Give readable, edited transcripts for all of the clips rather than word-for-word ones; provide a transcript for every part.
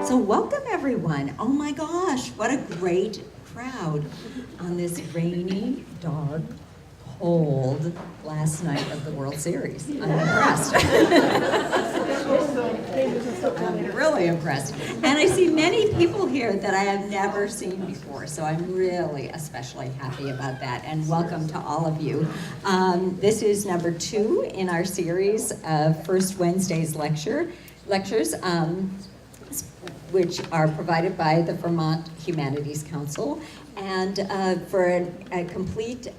So welcome everyone. Oh my gosh, what a great crowd on this rainy, dark, cold last night of the World Series. I'm impressed. I'm really impressed. And I see many people here that I have never seen before, so I'm really especially happy about that. And welcome to all of you. This is number 2 in our series of First Wednesday's lectures. Which are provided by the Vermont Humanities Council. And for a complete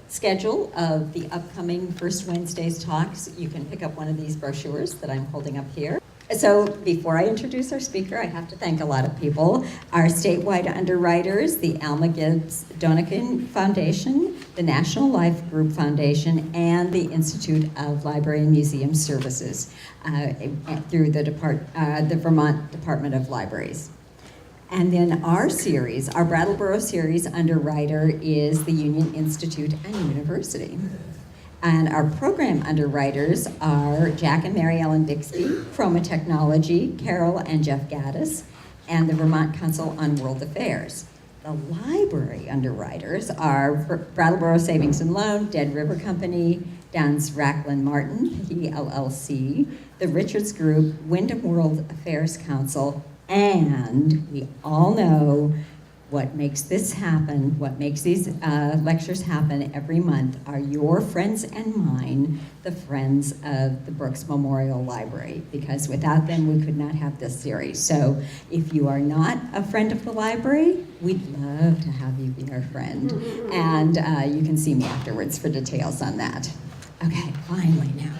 schedule of the upcoming First Wednesday's talks, you can pick up one of these brochures that I'm holding up here. So before I introduce our speaker, I have to thank a lot of people. Our statewide underwriters, the Alma Gibbs Donikin Foundation, the National Life Group Foundation, and the Institute of Library and Museum Services through the Vermont Department of Libraries. And then our series, our Brattleboro series underwriter is the Union Institute and University. And our program underwriters are Jack and Mary Ellen Bixby, Chroma Technology, Carol and Jeff Gaddis, and the Vermont Council on World Affairs. The library underwriters are Brattleboro Savings and Loan, Dead River Company, Downs Racklin Martin, PLLC, the Richards Group, Wyndham World Affairs Council, and we all know what makes this happen, what makes these lectures happen every month are your friends and mine, the friends of the Brooks Memorial Library, because without them we could not have this series. So if you are not a friend of the library, we'd love to have you be our friend. And you can see me afterwards for details on that. Okay, finally now.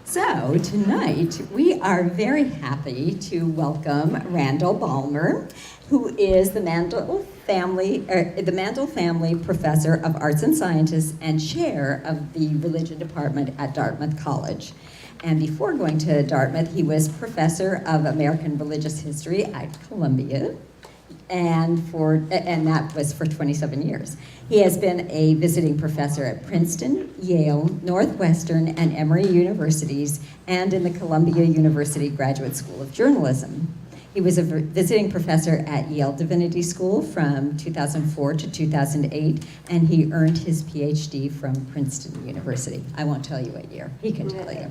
So tonight, we are very happy to welcome Randall Balmer, who is the Mandel Family Professor of Arts and Sciences and Chair of the Religion Department at Dartmouth College. And before going to Dartmouth, he was Professor of American Religious History at Columbia, and that was for 27 years. He has been a visiting professor at Princeton, Yale, Northwestern, and Emory Universities, and in the Columbia University Graduate School of Journalism. He was a visiting professor at Yale Divinity School from 2004 to 2008, and he earned his PhD from Princeton University. I won't tell you what year, he can tell you.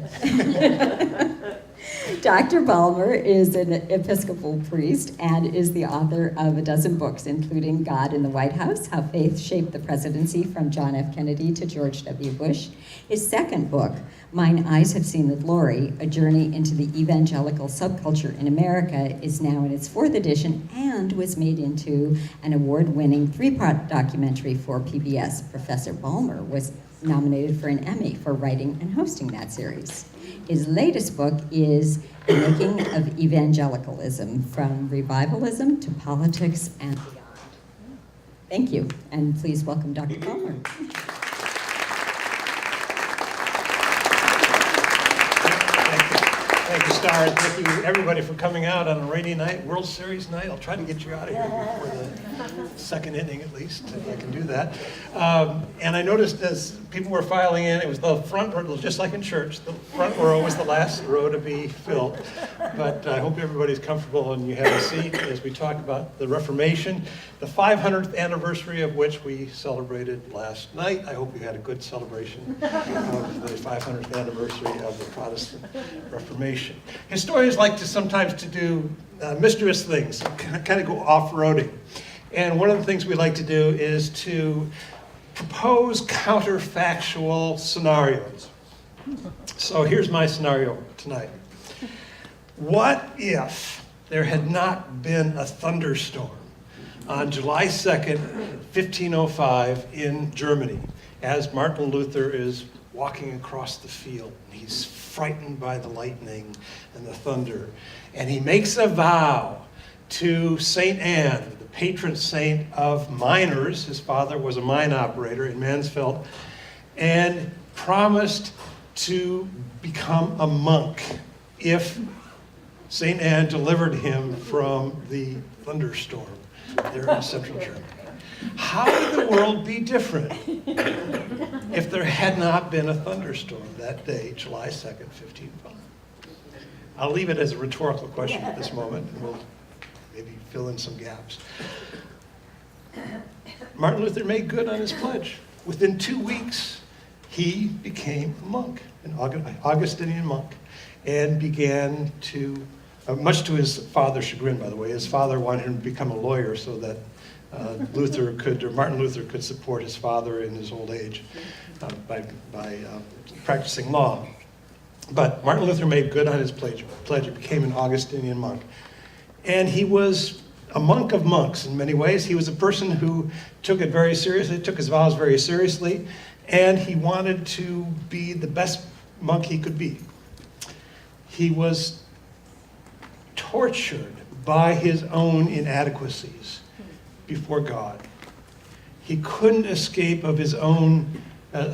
Dr. Balmer is an Episcopal priest and is the author of a dozen books, including God in the White House, How Faith Shaped the Presidency from John F. Kennedy to George W. Bush. His second book, Mine Eyes Have Seen the Glory, A Journey into the Evangelical Subculture in America, is now in its 4th edition and was made into an award-winning 3-part documentary for PBS. Professor Balmer was nominated for an Emmy for writing and hosting that series. His latest book is The Making of Evangelicalism, From Revivalism to Politics and Beyond. Thank you, and please welcome Dr. Balmer. Thank you, Star, and thank you everybody for coming out on a rainy night, World Series night. I'll try to get you out of here before the second inning at least, if I can do that. And I noticed as people were filing in, it was the front row, just like in church, the front row was the last row to be filled. But I hope everybody's comfortable and you have a seat as we talk about the Reformation, the 500th anniversary of which we celebrated last night. I hope you had a good celebration of the 500th anniversary of the Protestant Reformation. Historians like to sometimes to do mischievous things, kind of go off-roading. And one of the things we like to do is to propose counterfactual scenarios. So here's my scenario tonight. What if there had not been a thunderstorm on July 2nd, 1505 in Germany, as Martin Luther is walking across the field? He's frightened by the lightning and the thunder. And he makes a vow to St. Anne, the patron saint of miners. His father was a mine operator in Mansfeld, and promised to become a monk if St. Anne delivered him from the thunderstorm there in central Germany. How would the world be different if there had not been a thunderstorm that day, July 2nd, 1505? I'll leave it as a rhetorical question at this moment, and we'll maybe fill in some gaps. Martin Luther made good on his pledge. Within 2 weeks, he became a monk, an Augustinian monk, and began to, much to his father's chagrin, by the way. His father wanted him to become a lawyer so that Martin Luther could support his father in his old age by practicing law. But Martin Luther made good on his pledge. He became an Augustinian monk. And he was a monk of monks in many ways. He was a person who took it very seriously, took his vows very seriously, and he wanted to be the best monk he could be. He was tortured by his own inadequacies before God. He couldn't escape of his own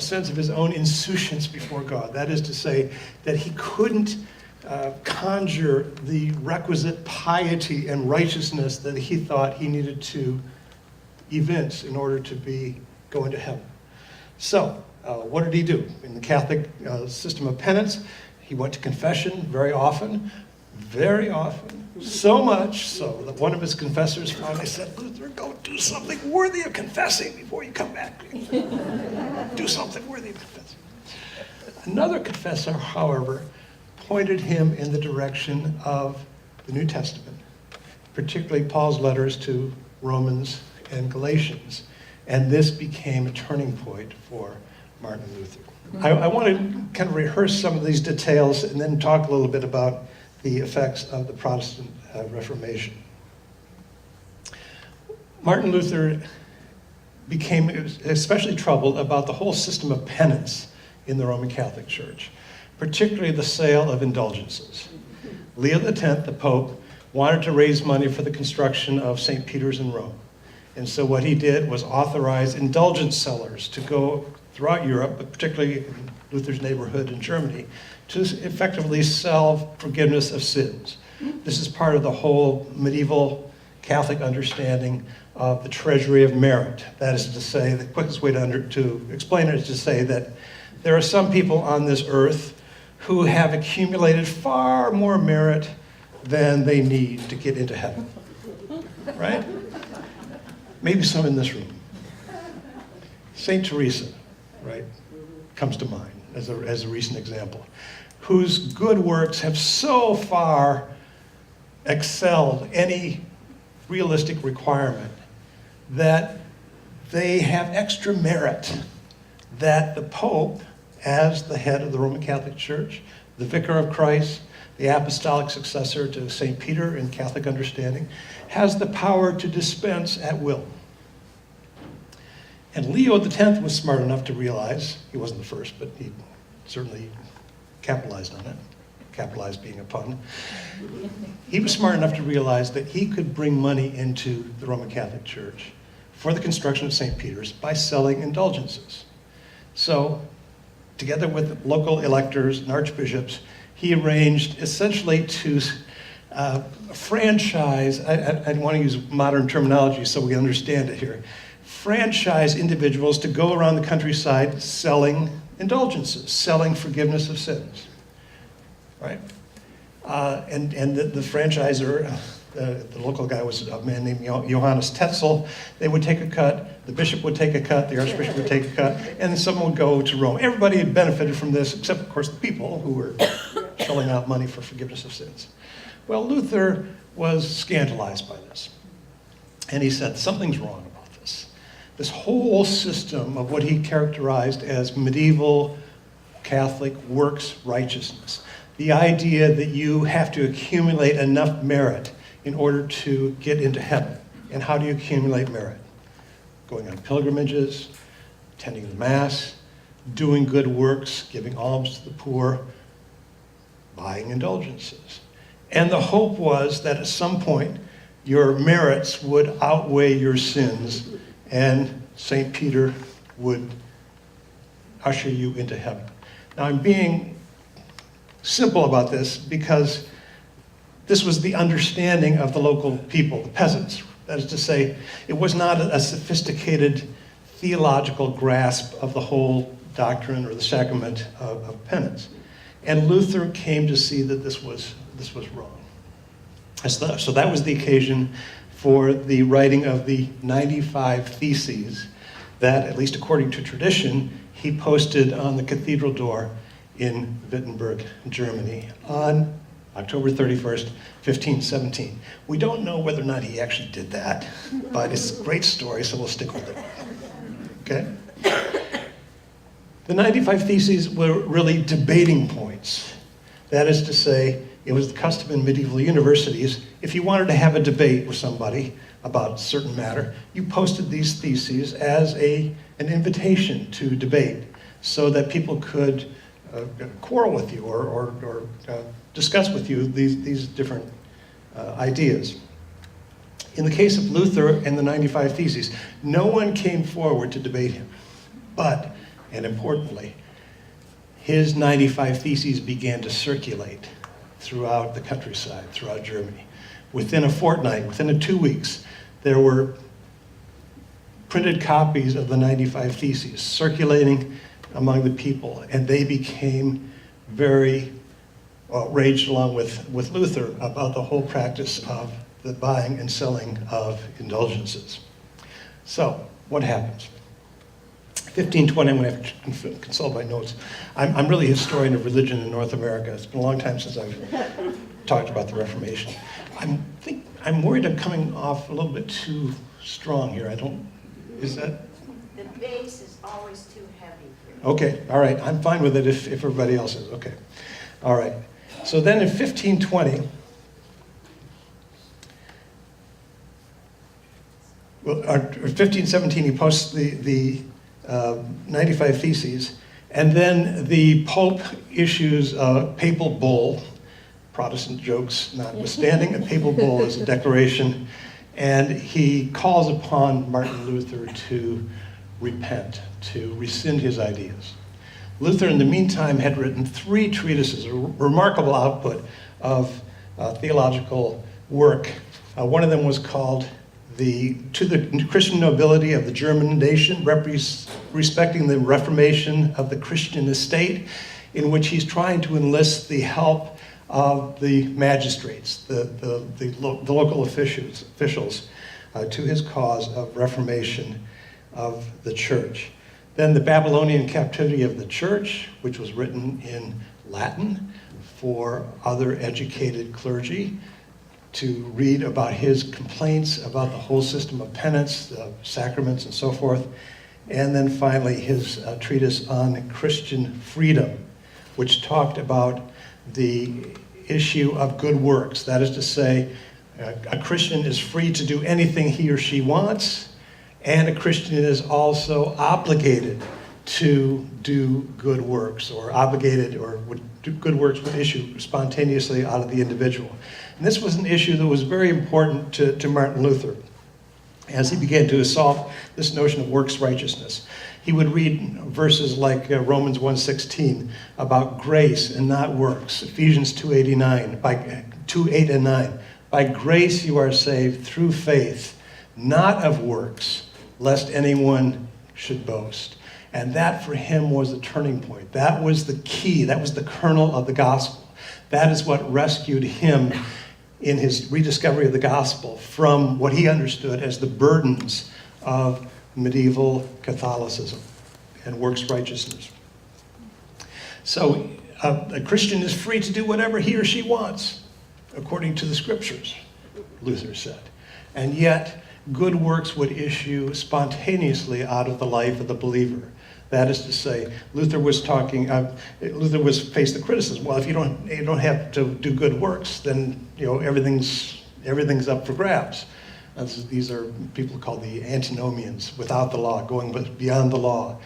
sense of his own insouciance before God. That is to say, that he couldn't conjure the requisite piety and righteousness that he thought he needed to evince in order to go into heaven. So, what did he do? In the Catholic system of penance, he went to confession very often, so much so that one of his confessors finally said, Luther, go do something worthy of confessing before you come back. Do something worthy of confessing. Another confessor, however, pointed him in the direction of the New Testament, particularly Paul's letters to Romans and Galatians. And this became a turning point for Martin Luther. I want to kind of rehearse some of these details and then talk a little bit about the effects of the Protestant Reformation. Martin Luther became especially troubled about the whole system of penance in the Roman Catholic Church, particularly the sale of indulgences. Leo X, the Pope, wanted to raise money for the construction of St. Peter's in Rome. And so what he did was authorize indulgence sellers to go throughout Europe, but particularly in Luther's neighborhood in Germany, to effectively sell forgiveness of sins. This is part of the whole medieval Catholic understanding of the treasury of merit. That is to say, the quickest way to explain it is to say that there are some people on this earth who have accumulated far more merit than they need to get into heaven, right? Maybe some in this room. Saint Teresa, right, comes to mind as a recent example, whose good works have so far excelled any realistic requirement that they have extra merit that the Pope, as the head of the Roman Catholic Church, the vicar of Christ, the apostolic successor to St. Peter in Catholic understanding, has the power to dispense at will. And Leo X was smart enough to realize, he wasn't the first, but he certainly capitalized on it, capitalized being a pun. He was smart enough to realize that he could bring money into the Roman Catholic Church for the construction of St. Peter's by selling indulgences. So, together with local electors and archbishops, he arranged essentially to franchise, I want to use modern terminology so we understand it here, franchise individuals to go around the countryside selling indulgences, selling forgiveness of sins, right? And the franchisor, the local guy was a man named Johannes Tetzel. They would take a cut, the bishop would take a cut, the archbishop would take a cut, and then someone would go to Rome. Everybody had benefited from this, except of course the people who were shelling out money for forgiveness of sins. Well, Luther was scandalized by this. And he said, something's wrong about this. This whole system of what he characterized as medieval Catholic works righteousness. The idea that you have to accumulate enough merit in order to get into heaven. And how do you accumulate merit? Going on pilgrimages, attending the Mass, doing good works, giving alms to the poor, buying indulgences. And the hope was that at some point, your merits would outweigh your sins, and St. Peter would usher you into heaven. Now, I'm being simple about this because this was the understanding of the local people, the peasants, That is to say, it was not a sophisticated theological grasp of the whole doctrine or the sacrament of penance. And Luther came to see that this was wrong. So that was the occasion for the writing of the 95 Theses that, at least according to tradition, he posted on the cathedral door in Wittenberg, Germany, on October 31st, 1517. We don't know whether or not he actually did that, but it's a great story, so we'll stick with it. Okay? The 95 Theses were really debating points. That is to say, it was the custom in medieval universities, if you wanted to have a debate with somebody about a certain matter, you posted these theses as an invitation to debate so that people could quarrel with you or discuss with you these different ideas. In the case of Luther and the 95 Theses, no one came forward to debate him. But, and importantly, his 95 Theses began to circulate throughout the countryside, throughout Germany. Within a fortnight, within 2 weeks, there were printed copies of the 95 Theses circulating among the people, and they became very raged along with Luther about the whole practice of the buying and selling of indulgences. So, what happens? 1520, I'm going to have to consult my notes. I'm really a historian of religion in North America. It's been a long time since I've talked about the Reformation. I'm worried I'm coming off a little bit too strong here. Is that? The base is always too heavy for you. Okay, all right. I'm fine with it if everybody else is. Okay. All right. So then in 1520, or 1517, he posts the 95 Theses, and then the Pope issues a papal bull, Protestant jokes notwithstanding. A papal bull is a declaration, and he calls upon Martin Luther to repent, to rescind his ideas. Luther, in the meantime, had written 3 treatises, a remarkable output of theological work. One of them was called To the Christian Nobility of the German Nation, respecting the Reformation of the Christian Estate, in which he's trying to enlist the help of the magistrates, the local officials, to his cause of reformation of the church. Then the Babylonian Captivity of the Church, which was written in Latin for other educated clergy to read about his complaints about the whole system of penance, sacraments, and so forth. And then finally his treatise on Christian freedom, which talked about the issue of good works. That is to say, a Christian is free to do anything he or she wants, and a Christian is also obligated to do good works, or obligated, or good works would issue spontaneously out of the individual. And this was an issue that was very important to Martin Luther as he began to assault this notion of works righteousness. He would read verses like Romans 1:16 about grace and not works, Ephesians 2:8 and 9. By grace you are saved through faith, not of works, lest anyone should boast. And that for him was the turning point. That was the key. That was the kernel of the gospel. That is what rescued him in his rediscovery of the gospel from what he understood as the burdens of medieval Catholicism and works righteousness. So a Christian is free to do whatever he or she wants, according to the scriptures, Luther said. And yet, good works would issue spontaneously out of the life of the believer. That is to say, Luther was faced the criticism. Well, if you don't have to do good works, then everything's up for grabs. These are people called the antinomians, without the law, going beyond the law.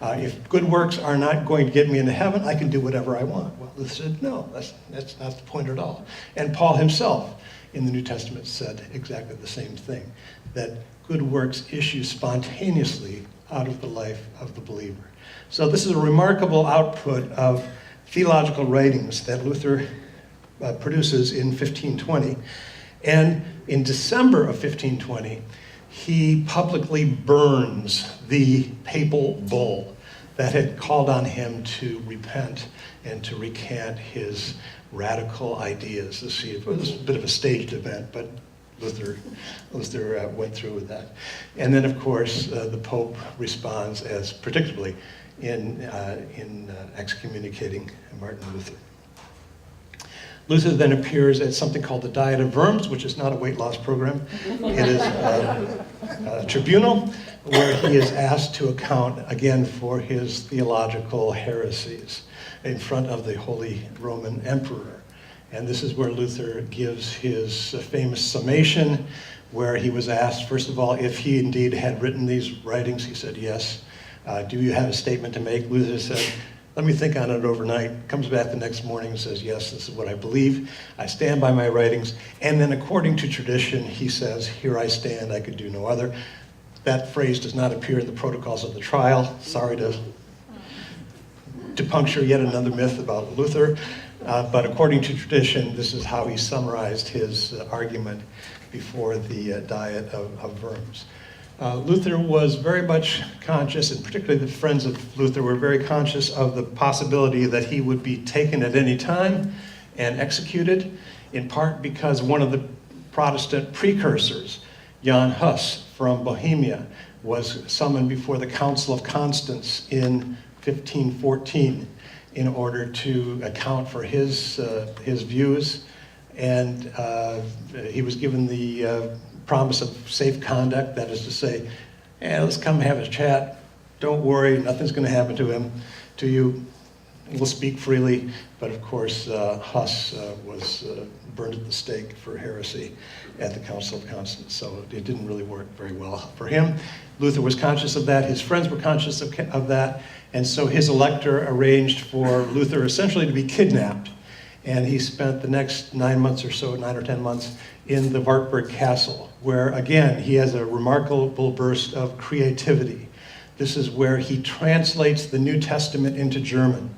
If good works are not going to get me into heaven, I can do whatever I want. Well, Luther said, no, that's not the point at all. And Paul himself in the New Testament said exactly the same thing, that good works issue spontaneously out of the life of the believer. So this is a remarkable output of theological writings that Luther produces in 1520. And in December of 1520, he publicly burns the papal bull that had called on him to repent and to recant his radical ideas. It was a bit of a staged event, but Luther went through with that. And then, of course, the Pope responds as predictably in excommunicating Martin Luther. Luther then appears at something called the Diet of Worms, which is not a weight loss program. It is a tribunal where he is asked to account again for his theological heresies in front of the Holy Roman Emperor. And this is where Luther gives his famous summation, where he was asked, first of all, if he indeed had written these writings. He said, yes. Do you have a statement to make? Luther said, let me think on it overnight. Comes back the next morning and says, yes, this is what I believe. I stand by my writings. And then according to tradition, he says, here I stand, I could do no other. That phrase does not appear in the protocols of the trial. Sorry to puncture yet another myth about Luther. But according to tradition, this is how he summarized his argument before the Diet of Worms. Luther was very much conscious, and particularly the friends of Luther were very conscious of the possibility that he would be taken at any time and executed, in part because one of the Protestant precursors, Jan Hus from Bohemia, was summoned before the Council of Constance in 1514 in order to account for his views, and he was given the promise of safe conduct, that is to say, let's come have a chat, don't worry, nothing's going to happen to you, we'll speak freely. But of course, Huss was burned at the stake for heresy at the Council of Constance, so it didn't really work very well for him. Luther was conscious of that, his friends were conscious of that, and so his elector arranged for Luther essentially to be kidnapped. And he spent the next 9 months or so, 9 or 10 months, in the Wartburg Castle, where again, he has a remarkable burst of creativity. This is where he translates the New Testament into German.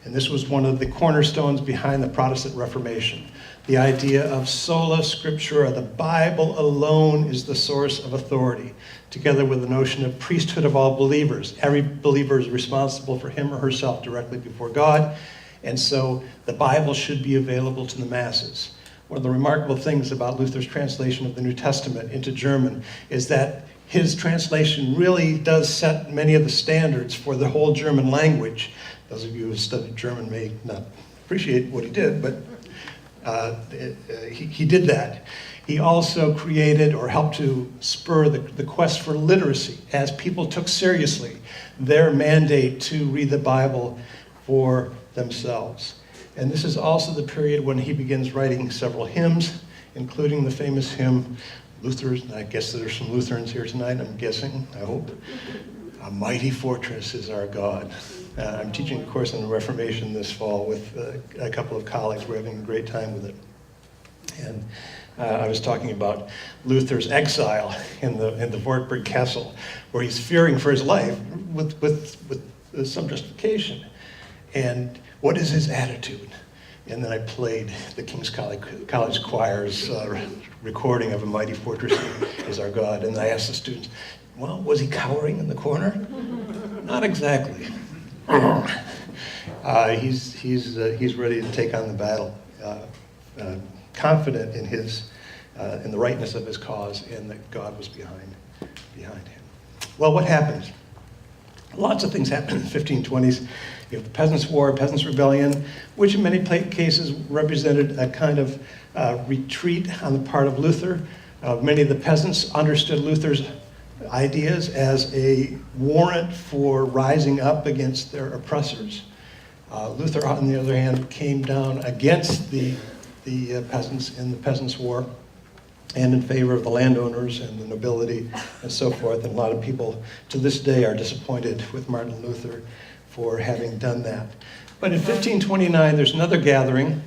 And this was one of the cornerstones behind the Protestant Reformation. The idea of sola scriptura, the Bible alone is the source of authority, together with the notion of priesthood of all believers. Every believer is responsible for him or herself directly before God. And so the Bible should be available to the masses. One of the remarkable things about Luther's translation of the New Testament into German is that his translation really does set many of the standards for the whole German language. Those of you who have studied German may not appreciate what he did, but he did that. He also created or helped to spur the quest for literacy as people took seriously their mandate to read the Bible for themselves. And this is also the period when he begins writing several hymns, including the famous hymn, Luther's, I guess there's some Lutherans here tonight, I'm guessing, I hope. A mighty fortress is our God. I'm teaching a course on the Reformation this fall with a couple of colleagues. We're having a great time with it. And I was talking about Luther's exile in the Wartburg Castle, where he's fearing for his life with some justification. And what is his attitude? And then I played the King's College Choir's recording of A Mighty Fortress is Our God. And I asked the students, well, was he cowering in the corner? Not exactly. He's ready to take on the battle, confident in the rightness of his cause, and that God was behind him. Well, what happened? Lots of things happened in the 1520s. You have the Peasants' War, Peasants' Rebellion, which in many cases represented a kind of retreat on the part of Luther. Many of the peasants understood Luther's ideas as a warrant for rising up against their oppressors. Luther, on the other hand, came down against the peasants in the Peasants' War and in favor of the landowners and the nobility and so forth. And a lot of people to this day are disappointed with Martin Luther for having done that. But in 1529, there's another gathering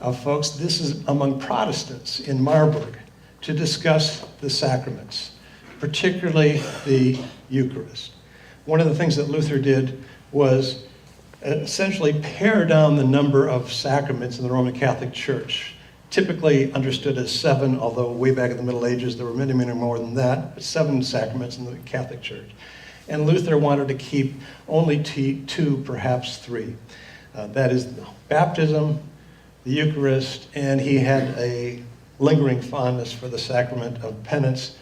of folks. This is among Protestants in Marburg to discuss the sacraments, particularly the Eucharist. One of the things that Luther did was essentially pare down the number of sacraments in the Roman Catholic Church typically understood as 7, although way back in the Middle Ages there were many, many more than that, but 7 sacraments in the Catholic Church. And Luther wanted to keep only 2, perhaps 3. That is baptism, the Eucharist, and he had a lingering fondness for the sacrament of penance.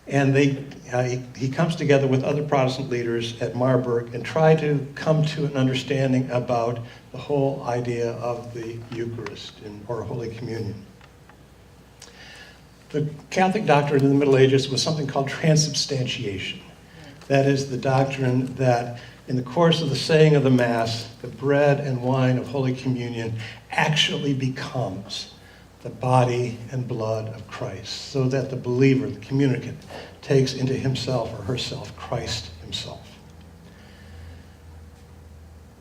And he comes together with other Protestant leaders at Marburg and try to come to an understanding about the whole idea of the Eucharist or Holy Communion. The Catholic doctrine in the Middle Ages was something called transubstantiation. That is the doctrine that in the course of the saying of the Mass, the bread and wine of Holy Communion actually becomes the body and blood of Christ, so that the believer, the communicant, takes into himself or herself Christ himself.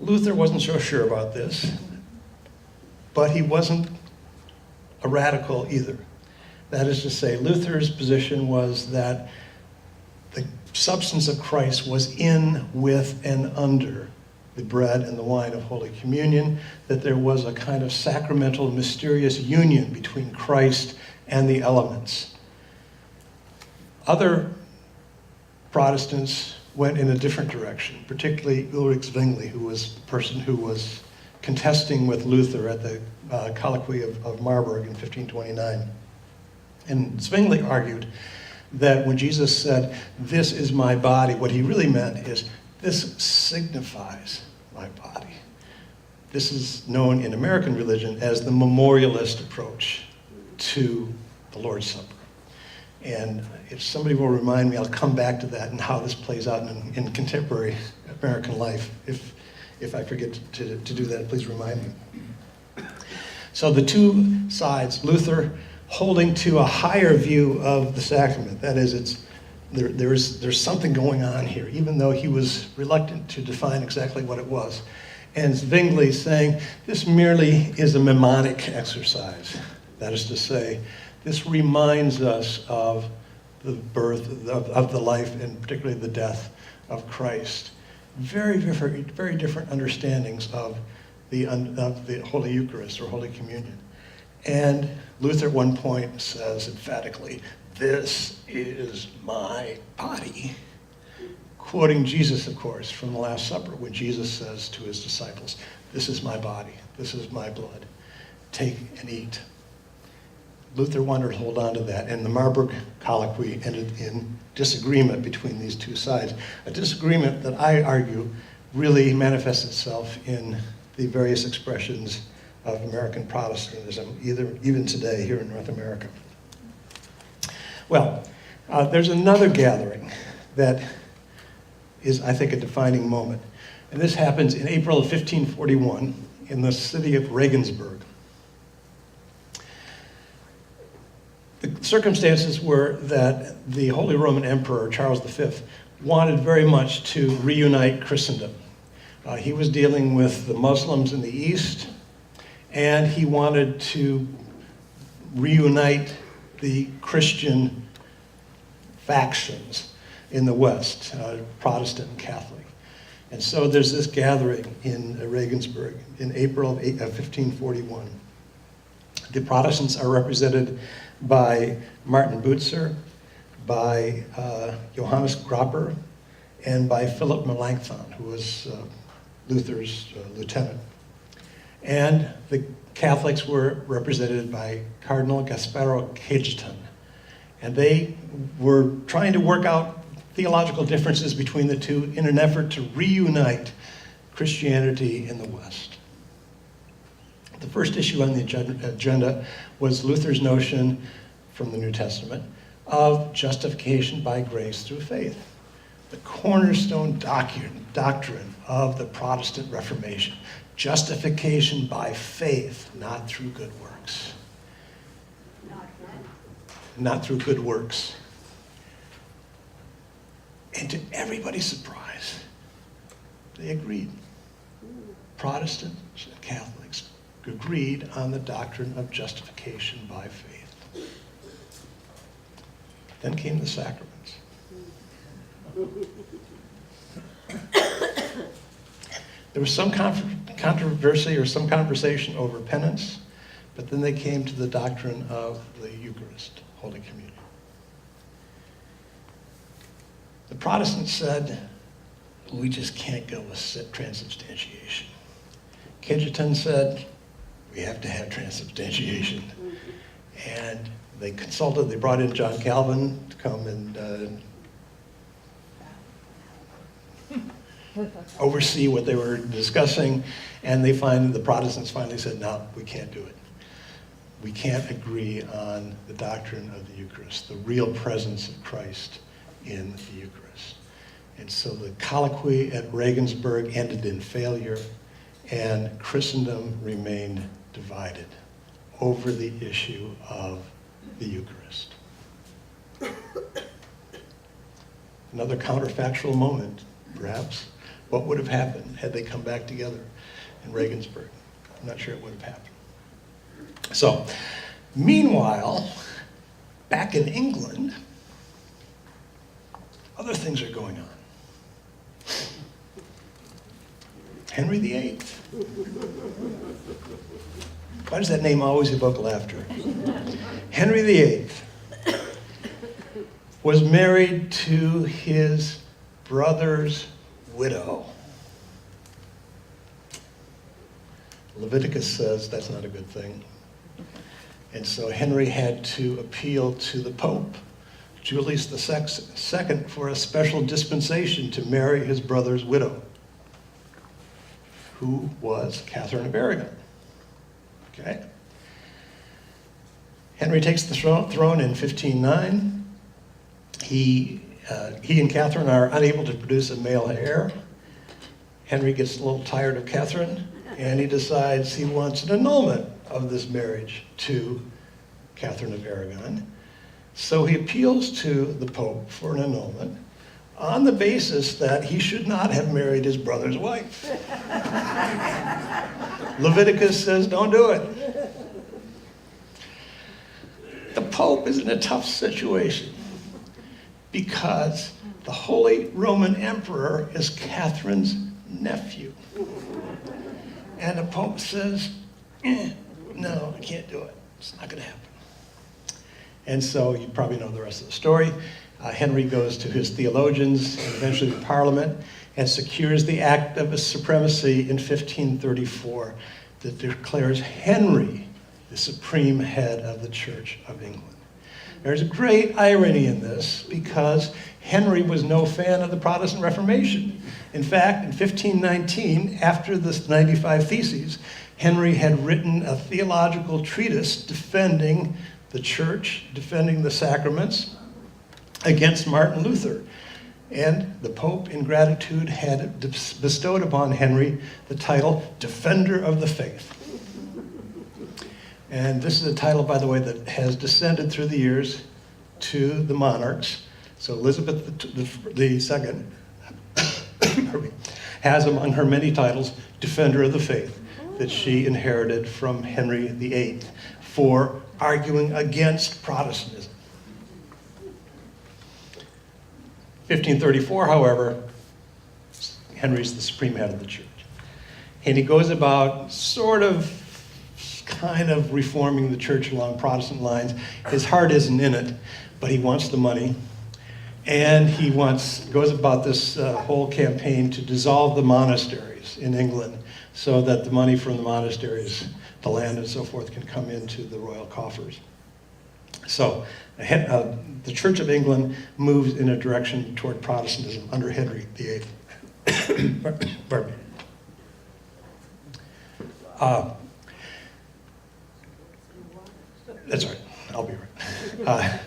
Luther wasn't so sure about this, but he wasn't a radical either. That is to say, Luther's position was that the substance of Christ was in, with, and under the bread and the wine of Holy Communion, that there was a kind of sacramental, mysterious union between Christ and the elements. Other Protestants went in a different direction, particularly Ulrich Zwingli, who was the person who was contesting with Luther at the colloquy of Marburg in 1529. And Zwingli argued that when Jesus said, "This is my body," what he really meant is, this signifies my body. This is known in American religion as the memorialist approach to the Lord's Supper. And if somebody will remind me, I'll come back to that and how this plays out in contemporary American life. If I forget to do that, please remind me. So the two sides, Luther holding to a higher view of the sacrament, that is, there's something going on here, even though he was reluctant to define exactly what it was. And Zwingli saying, this merely is a mnemonic exercise. That is to say, this reminds us of the birth, of the life, and particularly the death of Christ. Very different understandings of the Holy Eucharist or Holy Communion. And Luther at one point says emphatically, "This is my body." Quoting Jesus, of course, from the Last Supper, when Jesus says to his disciples, "This is my body, this is my blood. Take and eat." Luther wanted to hold on to that, and the Marburg colloquy ended in disagreement between these two sides. A disagreement that I argue really manifests itself in the various expressions of American Protestantism, even today here in North America. Well, there's another gathering that is, I think, a defining moment. And this happens in April of 1541 in the city of Regensburg. The circumstances were that the Holy Roman Emperor, Charles V, wanted very much to reunite Christendom. He was dealing with the Muslims in the East, and he wanted to reunite the Christian factions in the West, Protestant and Catholic. And so there's this gathering in Regensburg in April of 1541. The Protestants are represented by Martin Butzer, by Johannes Grapper, and by Philip Melanchthon, who was Luther's lieutenant. And the Catholics were represented by Cardinal Gasparo Cajetan. And they were trying to work out theological differences between the two in an effort to reunite Christianity in the West. The first issue on the agenda was Luther's notion from the New Testament of justification by grace through faith, the cornerstone doctrine of the Protestant Reformation. Justification by faith, not through good works. Not through good works. And to everybody's surprise, they agreed. Protestants and Catholics agreed on the doctrine of justification by faith. Then came the sacraments. There was some controversy or some conversation over penance, But then they came to the doctrine of the Eucharist, Holy Communion. The Protestants said, we just can't go with transubstantiation. Cajetan said, we have to have transubstantiation. And they consulted, they brought in John Calvin to come and oversee what they were discussing, and the Protestants finally said, no, we can't do it. We can't agree on the doctrine of the Eucharist, the real presence of Christ in the Eucharist. And so the colloquy at Regensburg ended in failure, and Christendom remained divided over the issue of the Eucharist. Another counterfactual moment, perhaps. What would have happened had they come back together in Regensburg? I'm not sure it would have happened. So, meanwhile, back in England, other things are going on. Henry VIII. Why does that name always evoke laughter? Henry VIII was married to his brother's widow. Leviticus says that's not a good thing. And so Henry had to appeal to the Pope, Julius II, for a special dispensation to marry his brother's widow, who was Catherine of Aragon. Okay? Henry takes the throne in 1509. He and Catherine are unable to produce a male heir. Henry gets a little tired of Catherine, and he decides he wants an annulment of this marriage to Catherine of Aragon. So he appeals to the Pope for an annulment on the basis that he should not have married his brother's wife. Leviticus says don't do it. The Pope is in a tough situation because the Holy Roman Emperor is Catherine's nephew. And the Pope says, no, I can't do it. It's not going to happen. And so you probably know the rest of the story. Henry goes to his theologians and eventually to Parliament and secures the Act of Supremacy in 1534 that declares Henry the supreme head of the Church of England. There's a great irony in this because Henry was no fan of the Protestant Reformation. In fact, in 1519, after the 95 Theses, Henry had written a theological treatise defending the church, defending the sacraments against Martin Luther. And the Pope, in gratitude, had bestowed upon Henry the title Defender of the Faith. And this is a title, by the way, that has descended through the years to the monarchs. So Elizabeth II has among her many titles Defender of the Faith that she inherited from Henry VIII for arguing against Protestantism. 1534, however, Henry's the supreme head of the church. And he goes about kind of reforming the church along Protestant lines. His heart isn't in it, but he wants the money. And he goes about this whole campaign to dissolve the monasteries in England so that the money from the monasteries, the land and so forth, can come into the royal coffers. So the Church of England moves in a direction toward Protestantism under Henry VIII. Pardon me. That's all right. I'll be right.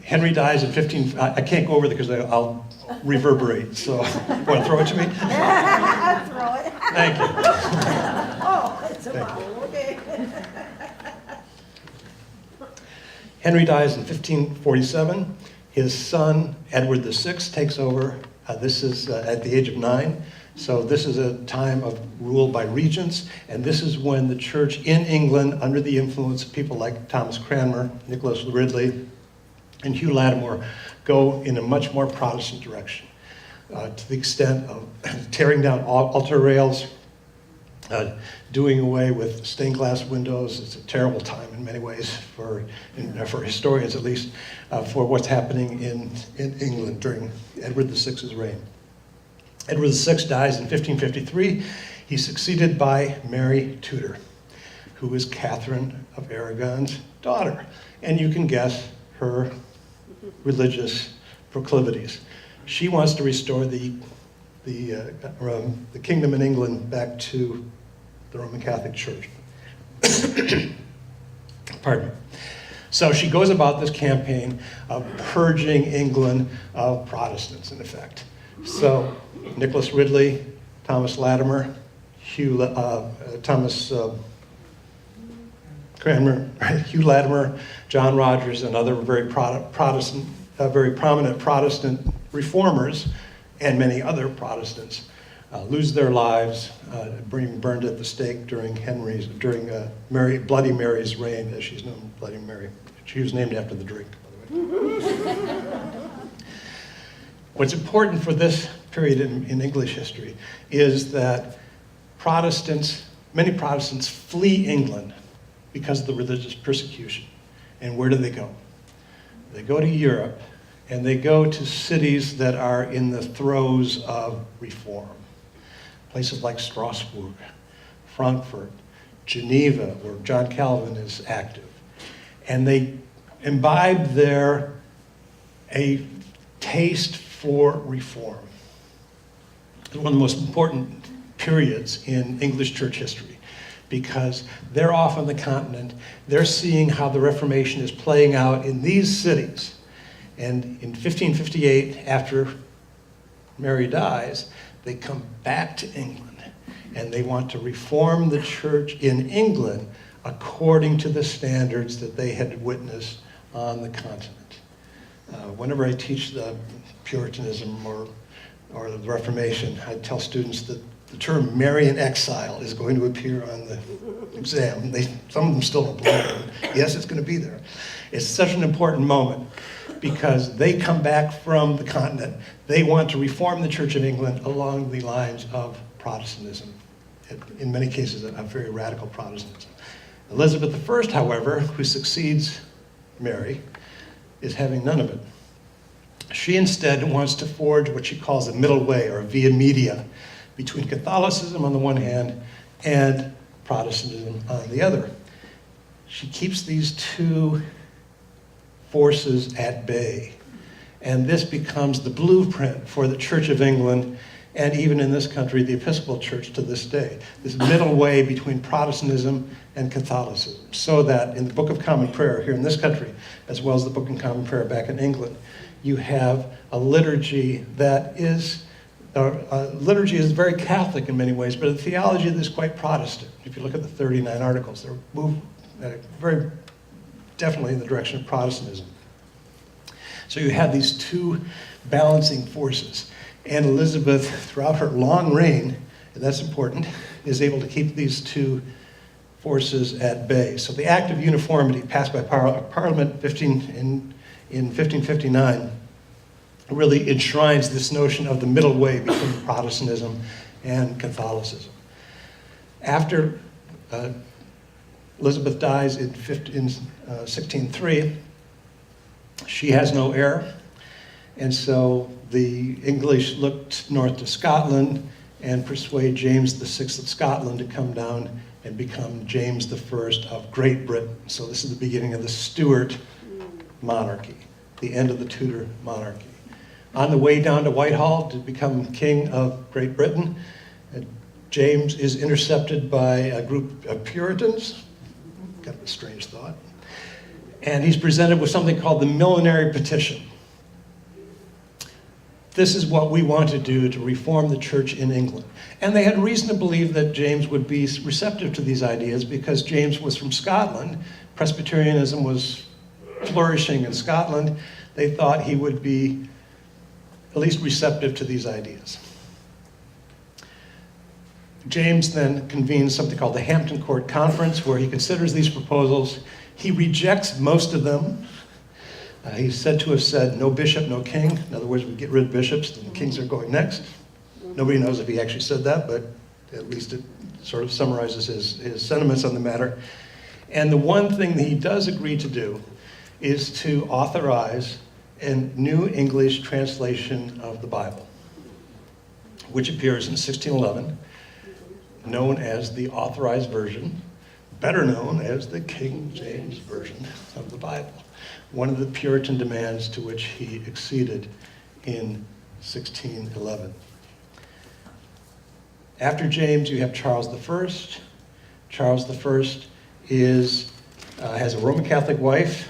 Henry dies in 15... I can't go over there because I'll reverberate. So, want to throw it to me? Throw it. Thank you. Oh, it's a bottle. Okay. Henry dies in 1547. His son, Edward VI, takes over. This is at the age of 9. So this is a time of rule by regents, and this is when the church in England, under the influence of people like Thomas Cranmer, Nicholas Ridley, and Hugh Latimer, go in a much more Protestant direction, to the extent of tearing down altar rails, doing away with stained glass windows. It's a terrible time in many ways for historians at least, for what's happening in England during Edward VI's reign. Edward VI dies in 1553. He's succeeded by Mary Tudor, who is Catherine of Aragon's daughter. And you can guess her religious proclivities. She wants to restore the kingdom in England back to the Roman Catholic Church. Pardon me. So she goes about this campaign of purging England of Protestants, in effect. So Nicholas Ridley, Thomas Latimer, Cranmer, Hugh Latimer, John Rogers, and other very prominent Protestant reformers, and many other Protestants lose their lives, being burned at the stake during Bloody Mary's reign, as she's known, Bloody Mary. She was named after the drink, by the way. What's important for this period in English history is that many Protestants flee England because of the religious persecution. And where do they go? They go to Europe, and they go to cities that are in the throes of reform. Places like Strasbourg, Frankfurt, Geneva, where John Calvin is active. And they imbibe there a taste for reform. It's one of the most important periods in English church history, because they're off on the continent, they're seeing how the Reformation is playing out in these cities. And in 1558, after Mary dies, they come back to England, and they want to reform the church in England according to the standards that they had witnessed on the continent. Whenever I teach the Puritanism or the Reformation, I tell students that the term Marian exile is going to appear on the exam. Some of them still don't believe it. Yes, it's going to be there. It's such an important moment because they come back from the continent. They want to reform the Church of England along the lines of Protestantism, in many cases a very radical Protestantism. Elizabeth I, however, who succeeds Mary, is having none of it. She instead wants to forge what she calls a middle way, or a via media, between Catholicism on the one hand and Protestantism on the other. She keeps these two forces at bay. And this becomes the blueprint for the Church of England, and even in this country, the Episcopal Church to this day. This middle way between Protestantism and Catholicism. So that in the Book of Common Prayer here in this country, as well as the Book of Common Prayer back in England, you have a liturgy that is, liturgy is very Catholic in many ways, but the theology is quite Protestant. If you look at the 39 articles, they're moved very definitely in the direction of Protestantism. So you have these two balancing forces. And Elizabeth, throughout her long reign, and that's important, is able to keep these two forces at bay. So the Act of Uniformity passed by Parliament in 1559 really enshrines this notion of the middle way between Protestantism and Catholicism. After Elizabeth dies in 1603, she has no heir, and so the English looked north to Scotland and persuade James VI of Scotland to come down and become James I of Great Britain. So this is the beginning of the Stuart monarchy, the end of the Tudor monarchy. On the way down to Whitehall to become King of Great Britain, James is intercepted by a group of Puritans, kind of a strange thought, and he's presented with something called the Millenary Petition. This is what we want to do to reform the church in England. And they had reason to believe that James would be receptive to these ideas because James was from Scotland. Presbyterianism was flourishing in Scotland. They thought he would be at least receptive to these ideas. James then convenes something called the Hampton Court Conference, where he considers these proposals. He rejects most of them. He's said to have said, no bishop, no king. In other words, we get rid of bishops, and the kings are going next. Nobody knows if he actually said that, but at least it's sort of summarizes his sentiments on the matter. And the one thing that he does agree to do is to authorize a New English translation of the Bible, which appears in 1611, known as the Authorized Version, better known as the King James Version of the Bible, one of the Puritan demands to which he acceded in 1611. After James, you have Charles I. Charles I has a Roman Catholic wife.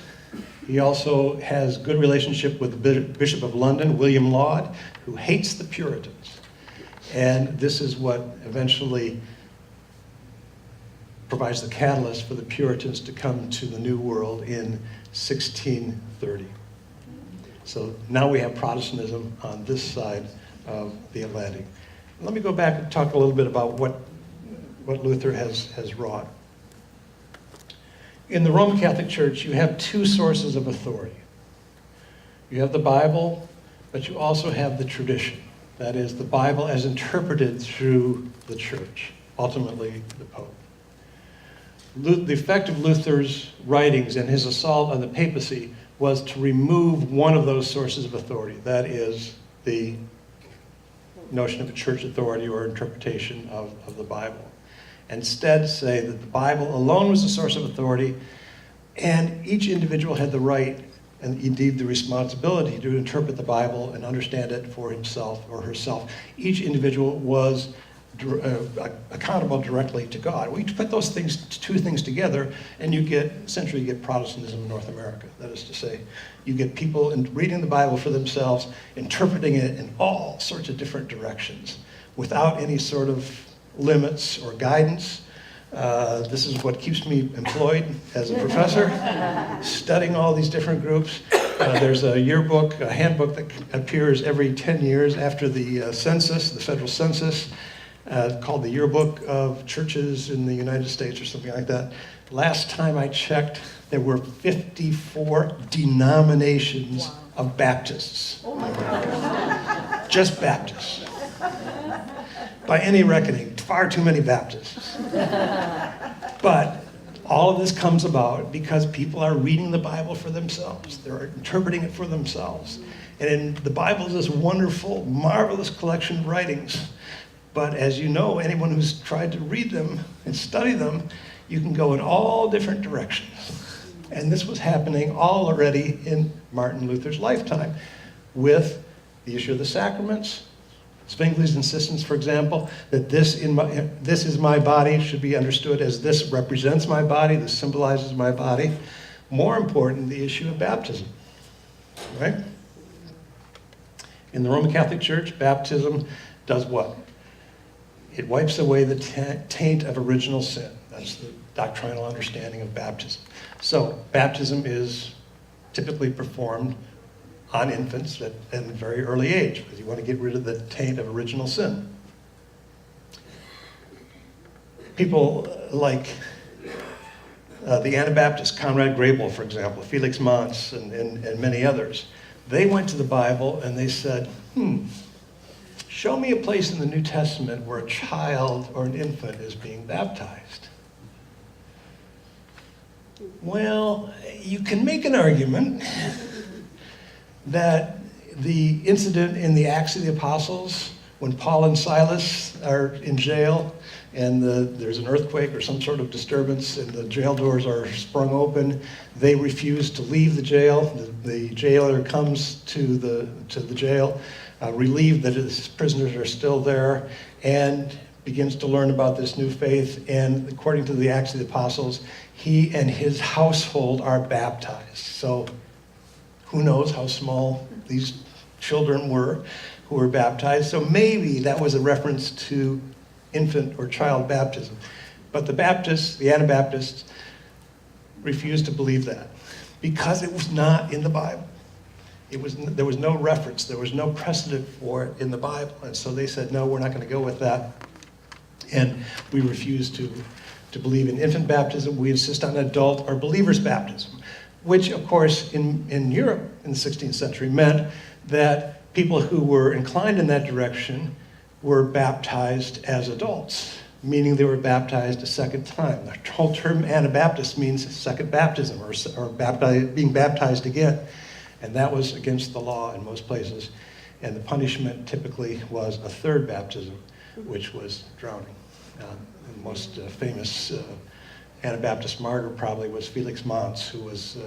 He also has good relationship with the Bishop of London, William Laud, who hates the Puritans. And this is what eventually provides the catalyst for the Puritans to come to the New World in 1630. So now we have Protestantism on this side of the Atlantic. Let me go back and talk a little bit about what Luther has wrought. In the Roman Catholic Church, you have two sources of authority. You have the Bible, but you also have the tradition. That is, the Bible as interpreted through the church, ultimately the Pope. The effect of Luther's writings and his assault on the papacy was to remove one of those sources of authority. That is the notion of a church authority or interpretation of the Bible. Instead, say that the Bible alone was the source of authority, and each individual had the right and indeed the responsibility to interpret the Bible and understand it for himself or herself. Each individual was accountable directly to God. We put those two things together, and essentially you get Protestantism in North America. That is to say, you get people reading the Bible for themselves, interpreting it in all sorts of different directions, without any sort of limits or guidance. This is what keeps me employed as a professor, studying all these different groups. There's a yearbook, a handbook that appears every 10 years after the census, the federal census, called the Yearbook of Churches in the United States or something like that. Last time I checked, there were 54 denominations of Baptists. Oh my God. Just Baptists. By any reckoning, far too many Baptists. But all of this comes about because people are reading the Bible for themselves. They're interpreting it for themselves. And the Bible is this wonderful, marvelous collection of writings. But as you know, anyone who's tried to read them and study them, you can go in all different directions. And this was happening all already in Martin Luther's lifetime with the issue of the sacraments. Zwingli's insistence, for example, that this is my body should be understood as this represents my body, this symbolizes my body. More important, the issue of baptism, right? In the Roman Catholic Church, baptism does what? It wipes away the taint of original sin. That's the doctrinal understanding of baptism. So baptism is typically performed on infants at a very early age, because you want to get rid of the taint of original sin. People like the Anabaptists, Conrad Grebel, for example, Felix Manz, and many others, they went to the Bible and they said, show me a place in the New Testament where a child or an infant is being baptized. Well, you can make an argument that the incident in the Acts of the Apostles, when Paul and Silas are in jail and there's an earthquake or some sort of disturbance and the jail doors are sprung open, they refuse to leave the jail. The jailer comes to the jail, relieved that his prisoners are still there, and begins to learn about this new faith. And according to the Acts of the Apostles, he and his household are baptized. So who knows how small these children were who were baptized. So maybe that was a reference to infant or child baptism. But the Baptists, the Anabaptists, refused to believe that because it was not in the Bible. There was no reference. There was no precedent for it in the Bible. And so they said, no, we're not going to go with that. And we refuse to believe in infant baptism. We insist on adult or believer's baptism, which, of course, in Europe in the 16th century meant that people who were inclined in that direction were baptized as adults, meaning they were baptized a second time. The whole term Anabaptist means second baptism, or being baptized again. And that was against the law in most places. And the punishment typically was a third baptism, which was drowning. The most famous Anabaptist martyr probably was Felix Manz, who was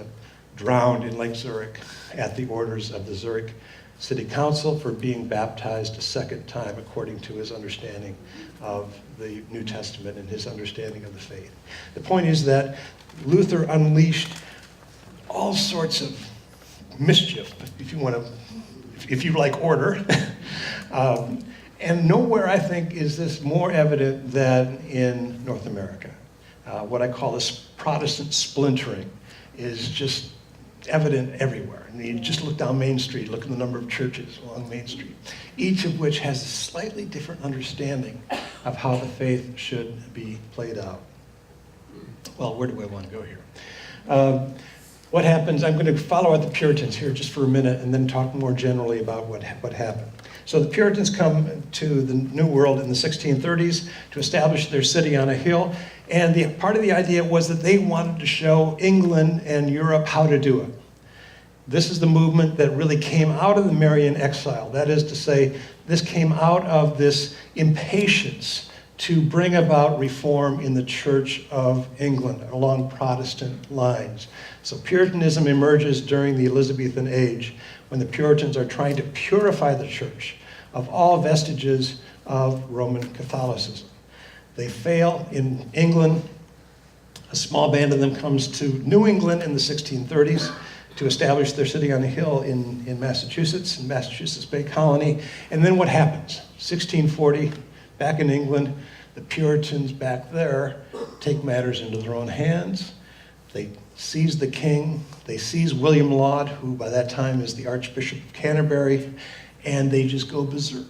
drowned in Lake Zurich at the orders of the Zurich City Council for being baptized a second time according to his understanding of the New Testament and his understanding of the faith. The point is that Luther unleashed all sorts of mischief, if you like order. And nowhere, I think, is this more evident than in North America. What I call this Protestant splintering is just evident everywhere. And you just look down Main Street, look at the number of churches along Main Street, each of which has a slightly different understanding of how the faith should be played out. Well, where do I want to go here? What happens, I'm going to follow out the Puritans here just for a minute and then talk more generally about what happened. So the Puritans come to the New World in the 1630s to establish their city on a hill. And part of the idea was that they wanted to show England and Europe how to do it. This is the movement that really came out of the Marian exile. That is to say, this came out of this impatience to bring about reform in the Church of England along Protestant lines. So Puritanism emerges during the Elizabethan age when the Puritans are trying to purify the church of all vestiges of Roman Catholicism. They fail in England. A small band of them comes to New England in the 1630s to establish their city on a hill in Massachusetts, in Massachusetts Bay Colony. And then what happens? 1640, back in England, the Puritans back there take matters into their own hands. They seize the king. They seize William Laud, who by that time is the Archbishop of Canterbury, and they just go berserk.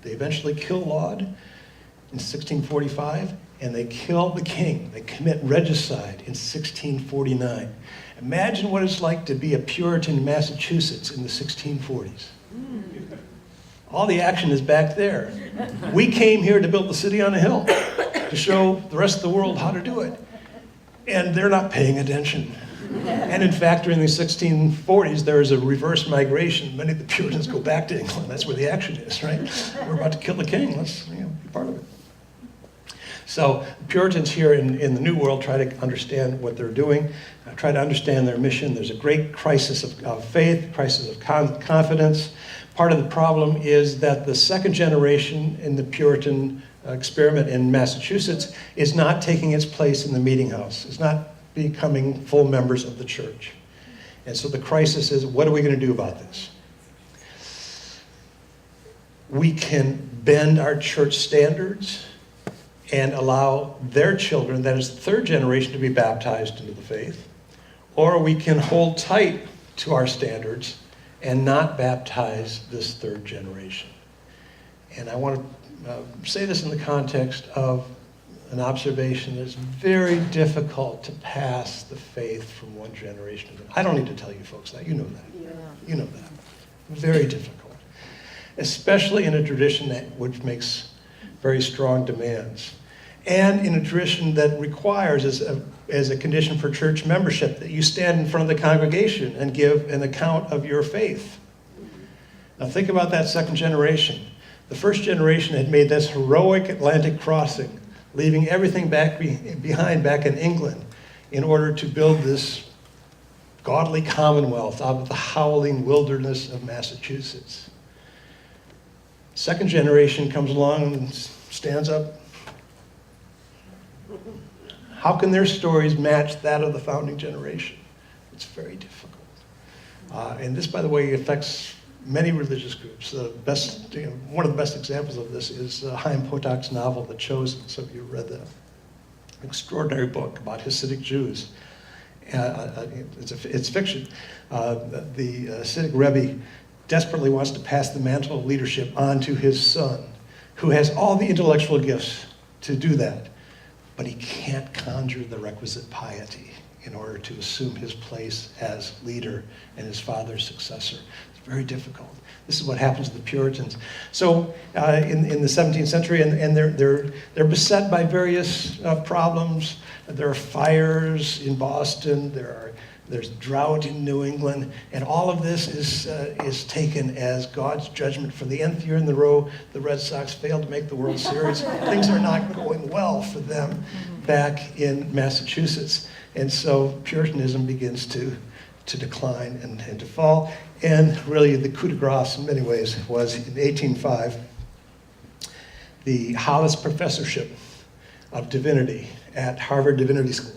They eventually kill Laud in 1645, and they kill the king. They commit regicide in 1649. Imagine what it's like to be a Puritan in Massachusetts in the 1640s. All the action is back there. We came here to build the city on a hill, to show the rest of the world how to do it. And they're not paying attention. And in fact, during the 1640s, there is a reverse migration. Many of the Puritans go back to England. That's where the action is, right? We're about to kill the king. Let's be part of it. So the Puritans here in the New World try to understand what they're doing, try to understand their mission. There's a great crisis of faith, crisis of confidence. Part of the problem is that the second generation in the Puritan experiment in Massachusetts is not taking its place in the meeting house, is not becoming full members of the church. And so the crisis is, what are we going to do about this? We can bend our church standards and allow their children, that is the third generation, to be baptized into the faith, or we can hold tight to our standards and not baptize this third generation. And I want to say this in the context of an observation that it's very difficult to pass the faith from one generation to another. I don't need to tell you folks that. You know that. Yeah. You know that. Very difficult. Especially in a tradition which makes very strong demands. And in a tradition that requires, as a condition for church membership, that you stand in front of the congregation and give an account of your faith. Now think about that second generation. The first generation had made this heroic Atlantic crossing, leaving everything behind back in England in order to build this godly commonwealth out of the howling wilderness of Massachusetts. Second generation comes along and stands up. How can their stories match that of the founding generation? It's very difficult. And this, by the way, affects many religious groups. One of the best examples of this is Chaim Potok's novel, The Chosen. Some of you read that. Extraordinary book about Hasidic Jews. It's fiction. The Hasidic Rebbe desperately wants to pass the mantle of leadership on to his son, who has all the intellectual gifts to do that. But he can't conjure the requisite piety in order to assume his place as leader and his father's successor. It's very difficult. This is what happens to the Puritans. So in the 17th century, and they're beset by various problems. There are fires in Boston. There's drought in New England, and all of this is taken as God's judgment. For the nth year in a row, the Red Sox failed to make the World Series. Things are not going well for them back in Massachusetts, and so Puritanism begins to decline and to fall. And really, the coup de grace in many ways was in 1805, the Hollis Professorship of Divinity at Harvard Divinity School.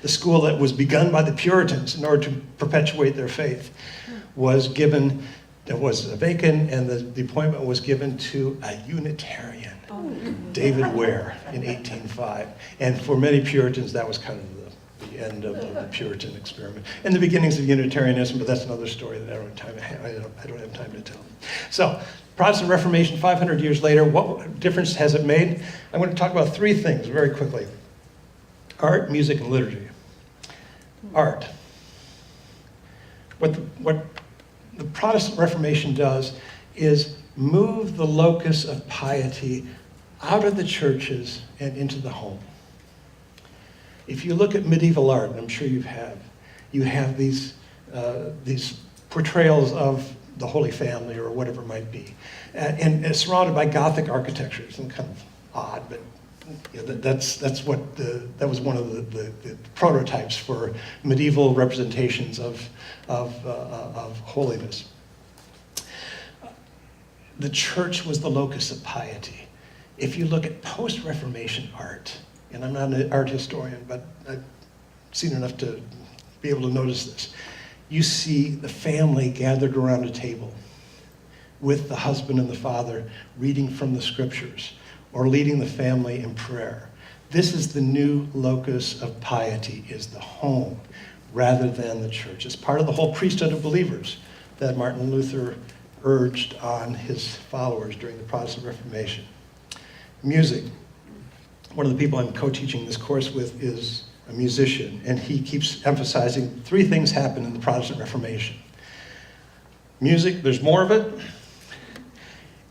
The school that was begun by the Puritans in order to perpetuate their faith was given, it was vacant, and the appointment was given to a Unitarian, David Ware, in 1805. And for many Puritans, that was kind of the end of the Puritan experiment. And the beginnings of Unitarianism, but that's another story that I don't have time to tell. So, Protestant Reformation 500 years later, what difference has it made? I'm going to talk about three things very quickly. Art, music, and liturgy. Art. What the Protestant Reformation does is move the locus of piety out of the churches and into the home. If you look at medieval art, and I'm sure you have these portrayals of the Holy Family or whatever it might be, and it's surrounded by Gothic architecture. It's kind of odd, but that was one of the prototypes for medieval representations of holiness. The church was the locus of piety. If you look at post-Reformation art, and I'm not an art historian, but I've seen enough to be able to notice this, you see the family gathered around a table with the husband and the father reading from the scriptures, or leading the family in prayer. This is the new locus of piety, is the home, rather than the church. It's part of the whole priesthood of believers that Martin Luther urged on his followers during the Protestant Reformation. Music. One of the people I'm co-teaching this course with is a musician, and he keeps emphasizing three things happen in the Protestant Reformation. Music, there's more of it.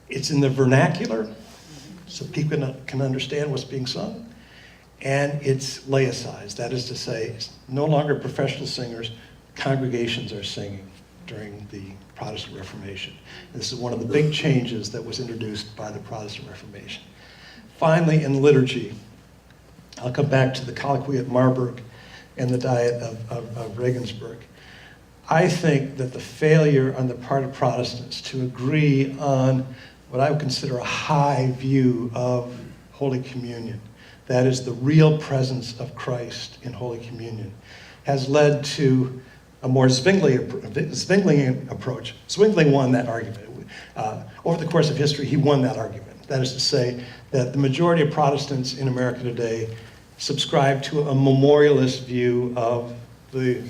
It's in the vernacular, so people can understand what's being sung. And it's laicized. That is to say, it's no longer professional singers. Congregations are singing during the Protestant Reformation. This is one of the big changes that was introduced by the Protestant Reformation. Finally, in liturgy, I'll come back to the colloquy at Marburg and the Diet of Regensburg. I think that the failure on the part of Protestants to agree on what I would consider a high view of Holy Communion, that is the real presence of Christ in Holy Communion, has led to a more Zwinglian approach. Zwingli won that argument. Over the course of history, he won that argument. That is to say that the majority of Protestants in America today subscribe to a memorialist view of the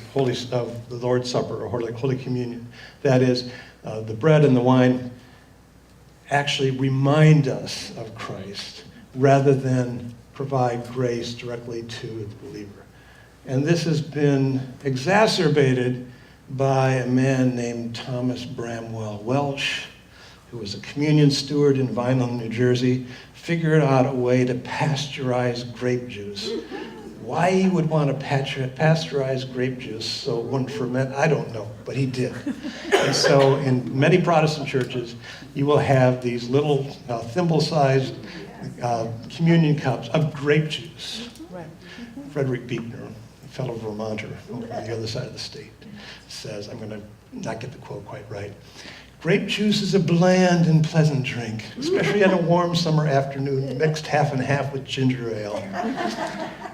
Lord's Supper or Holy Communion. That is, the bread and the wine actually remind us of Christ rather than provide grace directly to the believer. And this has been exacerbated by a man named Thomas Bramwell Welsh, who was a communion steward in Vineland, New Jersey, figured out a way to pasteurize grape juice. Why he would want to pasteurize grape juice so it wouldn't ferment, I don't know, but he did. And so in many Protestant churches, you will have these little thimble-sized communion cups of grape juice. Frederick Buechner, a fellow Vermonter over on the other side of the state, says, I'm going to not get the quote quite right, grape juice is a bland and pleasant drink, especially on a warm summer afternoon, mixed half and half with ginger ale.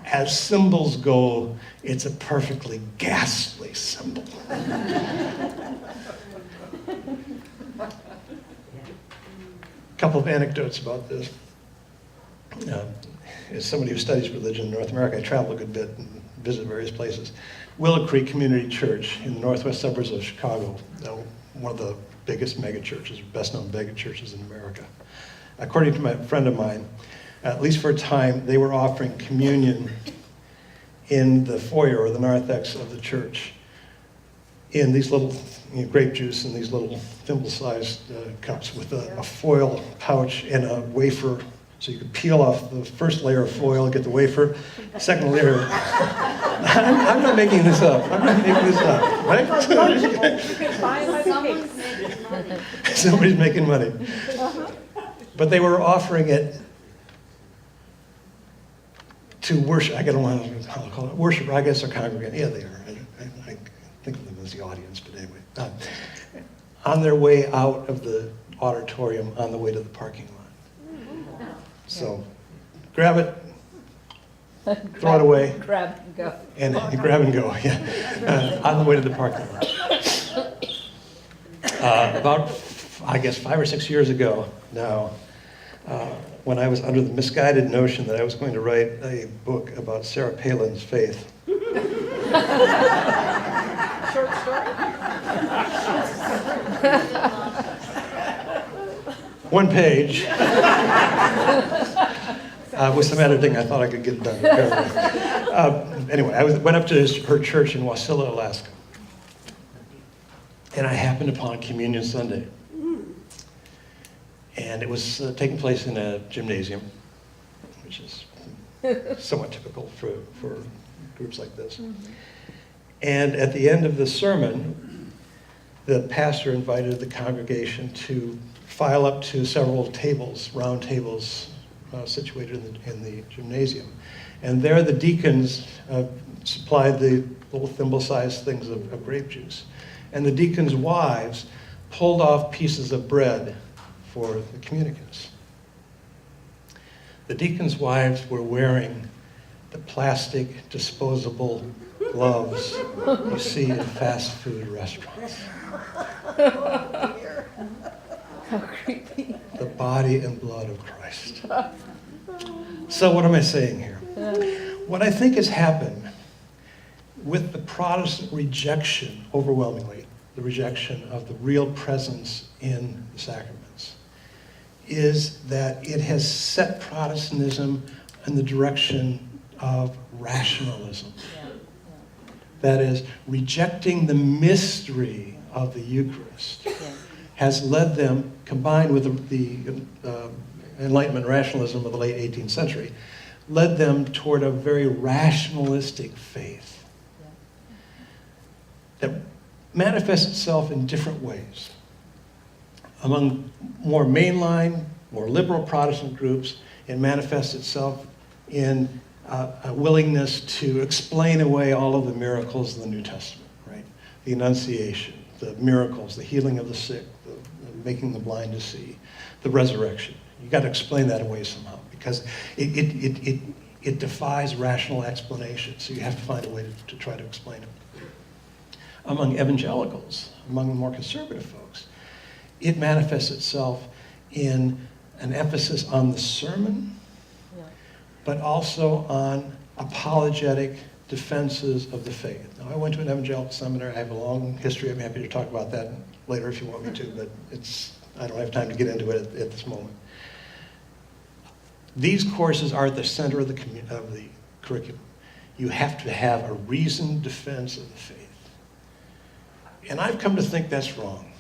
As symbols go, it's a perfectly ghastly symbol. A couple of anecdotes about this. As somebody who studies religion in North America, I travel a good bit and visit various places. Willow Creek Community Church in the northwest suburbs of Chicago, one of the biggest mega churches, best known mega churches in America. According to a friend of mine, at least for a time, they were offering communion in the foyer or the narthex of the church in these little grape juice in these little thimble-sized cups with a foil pouch and a wafer, so you could peel off the first layer of foil and get the wafer. Second layer. I'm not making this up. Right? Somebody's making money. But they were offering it to worship. I don't know how to call it. Worship, I guess, or congregant. Yeah, they are. I think of them as the audience, but anyway. On their way out of the auditorium, on the way to the parking lot. So, grab it, throw it away. Grab and go. And grab and go, yeah. On the way to the parking lot. About, I guess, 5 or 6 years ago now, when I was under the misguided notion that I was going to write a book about Sarah Palin's faith. Short story? One page. With some editing, I thought I could get it done. Anyway, I went up to her church in Wasilla, Alaska. And I happened upon Communion Sunday. And it was taking place in a gymnasium, which is somewhat typical for groups like this. And at the end of the sermon, the pastor invited the congregation to file up to several tables, round tables, situated in the gymnasium. And there the deacons supplied the little thimble-sized things of grape juice. And the deacons' wives pulled off pieces of bread for the communicants. The deacons' wives were wearing the plastic disposable gloves you see in fast food restaurants. How creepy. The body and blood of Christ. So what am I saying here? What I think has happened with the Protestant rejection, overwhelmingly, the rejection of the real presence in the sacraments, is that it has set Protestantism in the direction of rationalism. That is, rejecting the mystery of the Eucharist has led them, combined with the Enlightenment rationalism of the late 18th century, led them toward a very rationalistic faith that manifests itself in different ways. Among more mainline, more liberal Protestant groups, it manifests itself in a willingness to explain away all of the miracles of the New Testament, right? The Annunciation, the miracles, the healing of the sick, the making the blind to see, the resurrection. You've got to explain that away somehow because it defies rational explanation, so you have to find a way to try to explain it. Among evangelicals, among more conservative folks, it manifests itself in an emphasis on the sermon, but also on apologetic defenses of the faith. Now, I went to an evangelical seminary. I have a long history. I'm happy to talk about that later if you want me to, but I don't have time to get into it at this moment. These courses are at the center of the curriculum. You have to have a reasoned defense of the faith. And I've come to think that's wrong.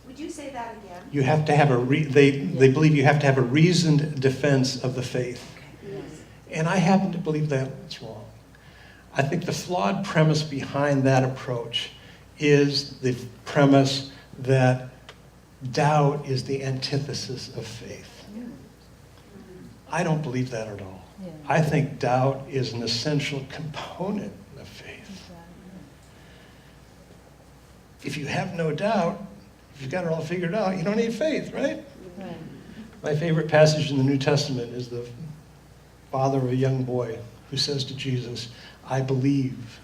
Would you say that again? You have to have they believe you have to have a reasoned defense of the faith. Yes. And I happen to believe that's wrong. I think the flawed premise behind that approach is the premise that doubt is the antithesis of faith. I don't believe that at all. I think doubt is an essential component of faith. If you have no doubt, if you've got it all figured out, you don't need faith, right? My favorite passage in the New Testament is the father of a young boy who says to Jesus, "I believe,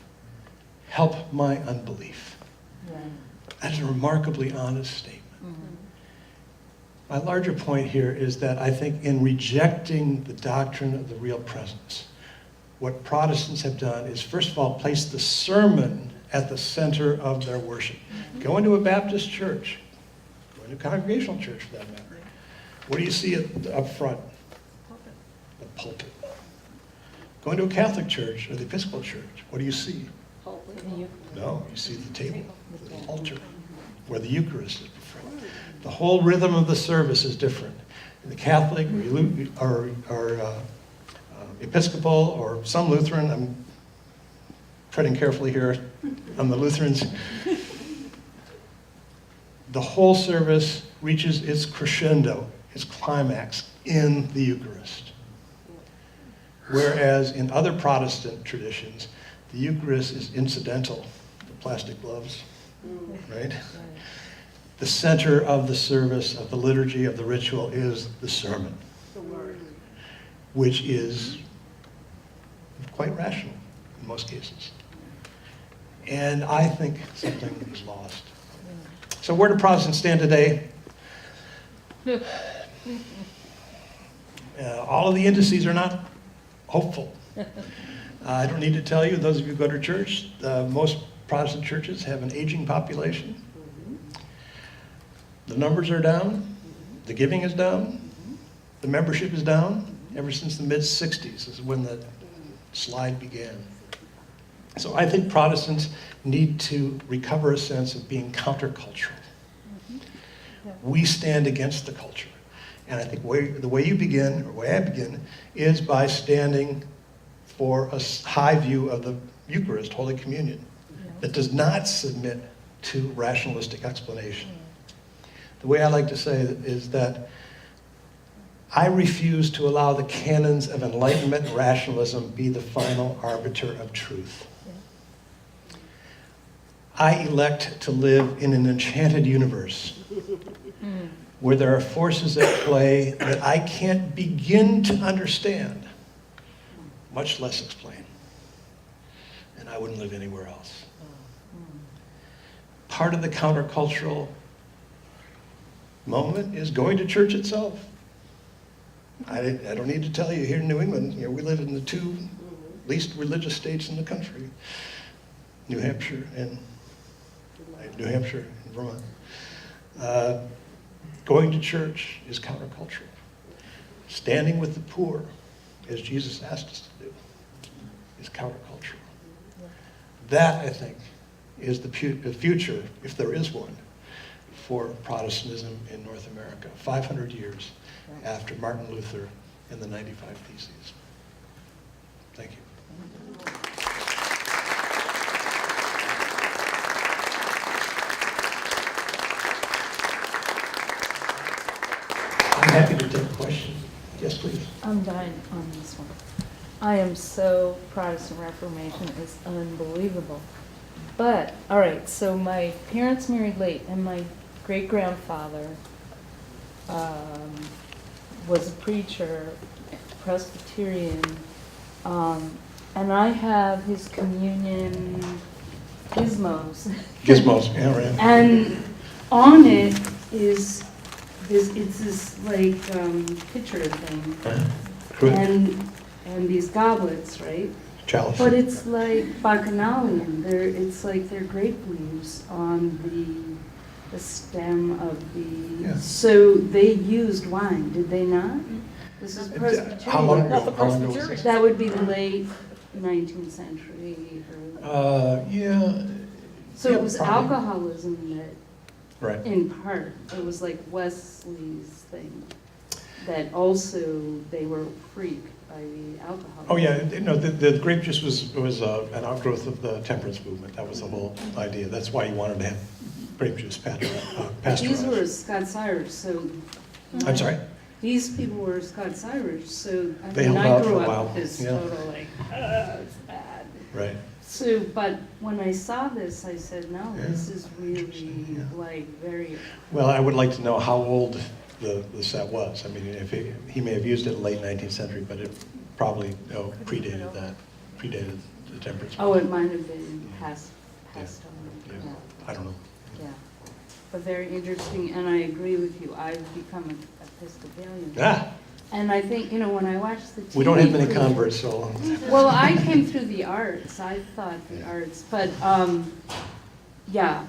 help my unbelief." That is a remarkably honest statement. My larger point here is that I think in rejecting the doctrine of the real presence, what Protestants have done is, first of all, place the sermon at the center of their worship. Go into a Baptist church, go into a congregational church for that matter. What do you see up front? The pulpit. Go into a Catholic church or the Episcopal church. What do you see? No, you see the table, the altar, where the Eucharist is performed. The whole rhythm of the service is different. In the Catholic or Episcopal or some Lutheran, I'm treading carefully here on the Lutherans, the whole service reaches its crescendo, its climax in the Eucharist. Whereas in other Protestant traditions, the Eucharist is incidental, the plastic gloves, right? The center of the service, of the liturgy, of the ritual is the sermon, which is quite rational in most cases. And I think something is lost. So where do Protestants stand today? All of the indices are not hopeful. I don't need to tell you, those of you who go to church, most Protestant churches have an aging population. The numbers are down, the giving is down, the membership is down. Ever since the mid-60s is when the slide began. So I think Protestants need to recover a sense of being countercultural. We stand against the culture. And I think the way you begin, or the way I begin, is by standing for a high view of the Eucharist, Holy Communion, that does not submit to rationalistic explanation. The way I like to say it is that I refuse to allow the canons of Enlightenment rationalism be the final arbiter of truth. I elect to live in an enchanted universe where there are forces at play that I can't begin to understand, much less explain. And I wouldn't live anywhere else. Part of the countercultural moment is going to church itself. I don't need to tell you, here in New England, we live in the two least religious states in the country, New Hampshire and Vermont. Going to church is countercultural. Standing with the poor, as Jesus asked us to do, is countercultural. That, I think, is the future, if there is one, for Protestantism in North America, 500 years after Martin Luther and the 95 Theses. Thank you. I'm happy to take a question. Yes, please. I'm dying on this one. I am so Protestant Reformation, it's unbelievable. But, all right, so my parents married late, and my great-grandfather was a preacher, Presbyterian, and I have his communion gizmos. Gizmos, yeah, right. And on it is this like pitcher thing, and these goblets, right? Chalice. But it's like bacchanalian. It's like they're grape leaves on the stem of the. Yeah. So they used wine, did they not? This is Presbyterian. How long ago? How long ago was this? That would be the late 19th century. Yeah. So yeah, it was probably. alcoholism that, Right. in part, it was like Wesley's thing, that also they were freaked by the alcohol. Oh yeah, the grape juice was an outgrowth of the temperance movement. That was the whole idea. That's why you wanted to have grape juice pasteurized. These were Scots-Irish, so. I'm sorry? These people were Scots-Irish, so They held out for a I grew while, up this yeah. total like, it's bad. Right. So, but when I saw this, I said, no, Yeah. this is really Interesting, yeah. like very. Well, I would like to know how old the set was. I mean, if he may have used it in the late 19th century, but it probably predated the temperance. Oh, it might have been passed on. Yeah. Yeah. I don't know. Yeah, but very interesting, and I agree with you. I've become an Episcopalian. Ah, And I think, when I watch the TV. we don't have many converts, so. Well, I came through the arts. I thought the arts, but, yeah,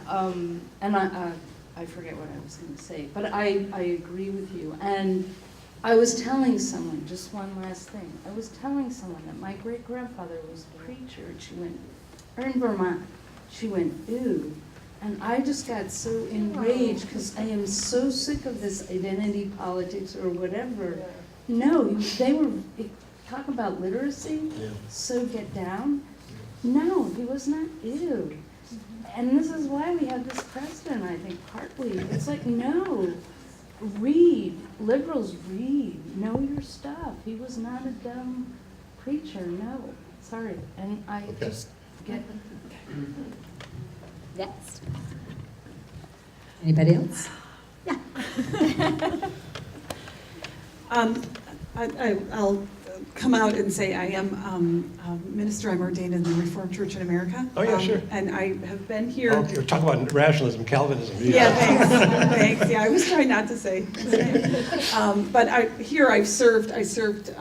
and I forget what I was going to say, but I agree with you. And I was telling someone, just one last thing, I was telling someone that my great-grandfather was a preacher, and she went, or in Vermont. She went, ew. And I just got so enraged because I am so sick of this identity politics or whatever. No, they were, talk about literacy, so get down. No, he was not ew. And this is why we have this precedent, I think, partly. It's like, no, read. Liberals read. Know your stuff. He was not a dumb preacher, no. Sorry. And I just get... Next. Anybody else? Yeah. I'll come out and say I am a minister. I'm ordained in the Reformed Church in America. Oh, yeah, sure. And I have been here. Oh, you're talking about rationalism, Calvinism. Yeah, thanks. Thanks. Yeah, I was trying not to say. But I served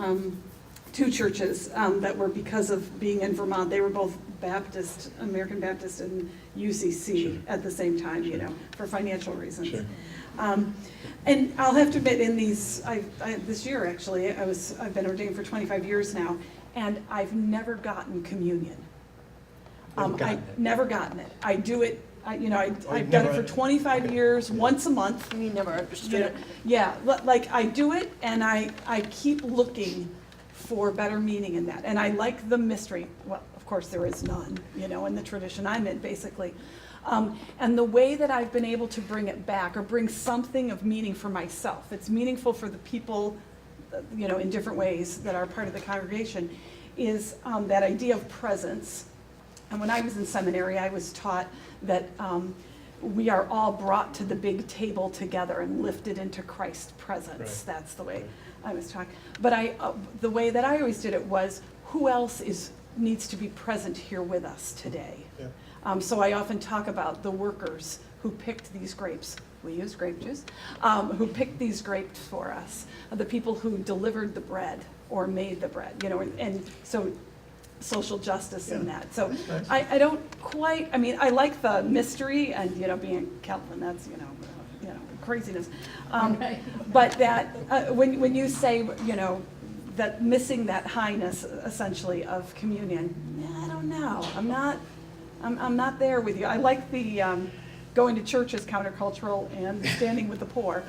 2 churches that were, because of being in Vermont, they were both Baptist, American Baptist, and UCC at the same time, you know, for financial reasons. Sure. And I'll have to admit, in these, this year actually, I've been ordained for 25 years now, and I've never gotten communion. Never gotten it. I do it. I've done it for 25 years, once a month. You never understood it. Yeah, like I do it, and I keep looking for better meaning in that. And I like the mystery. Well, of course there is none, you know, in the tradition I'm in, basically. And the way that I've been able to bring it back, or bring something of meaning for myself, it's meaningful for the people, you know, in different ways that are part of the congregation, is that idea of presence. And when I was in seminary, I was taught that we are all brought to the big table together and lifted into Christ's presence. Right. That's the way I was taught. But the way that I always did it was, who else needs to be present here with us today? Yeah. So I often talk about the workers who picked these grapes. We use grape juice. Who picked these grapes for us. The people who delivered the bread or made the bread, you know, and so social justice in that. So nice. I don't quite, I mean, I like the mystery and, you know, being Calvin, that's, you know, craziness. Right. But that, when you say, you know, that missing that highness, essentially, of communion, I don't know. I'm not there with you. I like the going to church is countercultural, and standing with the poor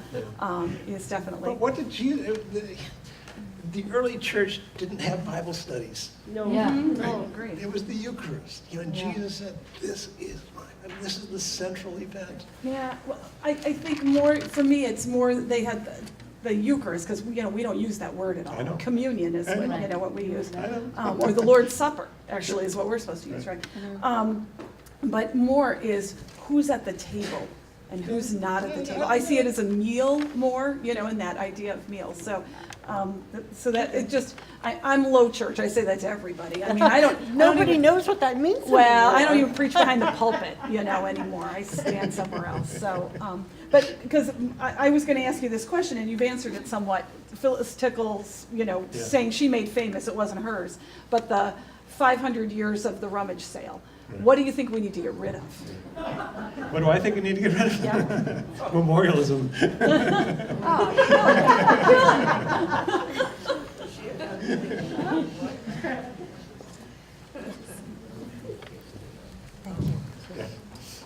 is definitely. But what did Jesus? The early church didn't have Bible studies. No. Yeah. Right? Oh, great. It was the Eucharist. You know, and Jesus said, "This is this is the central event." Yeah. Well, I think more for me, it's more they had the Eucharist, because we don't use that word at all. I know. Communion is what, know. what we use. I know. Or the Lord's Supper actually is what we're supposed to use, right? But more is who's at the table and who's not at the table. I see it as a meal more, you know, in that idea of meal. So, so that it just, I'm low church. I say that to everybody. I mean, Nobody knows what that means. Well, I don't even preach behind the pulpit, you know, anymore. I stand somewhere else. So, but because I was going to ask you this question, and you've answered it somewhat. Phyllis Tickle's, you know, saying she made famous, it wasn't hers, but the 500 years of the rummage sale. What do you think we need to get rid of? What do I think we need to get rid of? Yeah. Memorialism.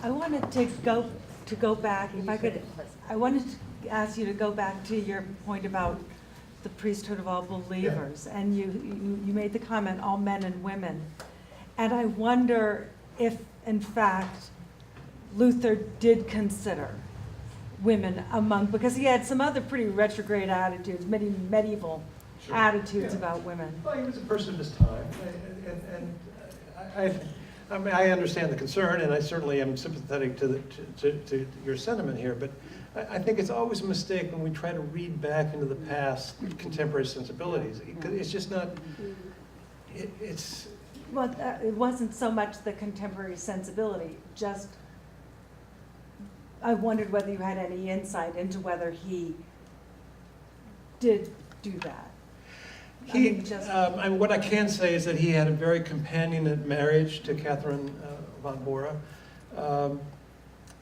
I wanted to go back, if I could, I wanted to ask you to go back to your point about the priesthood of all believers. And you made the comment, all men and women. And I wonder if, in fact, Luther did consider women among, because he had some other pretty retrograde attitudes, many medieval attitudes about women. Well, he was a person of his time, and I mean, I understand the concern, and I certainly am sympathetic to your sentiment here, but I think it's always a mistake when we try to read back into the past contemporary sensibilities. It's just not, it's... Well, it wasn't so much the contemporary sensibility, just I wondered whether you had any insight into whether he did do that. What I can say is that he had a very companionate marriage to Catherine von Bora.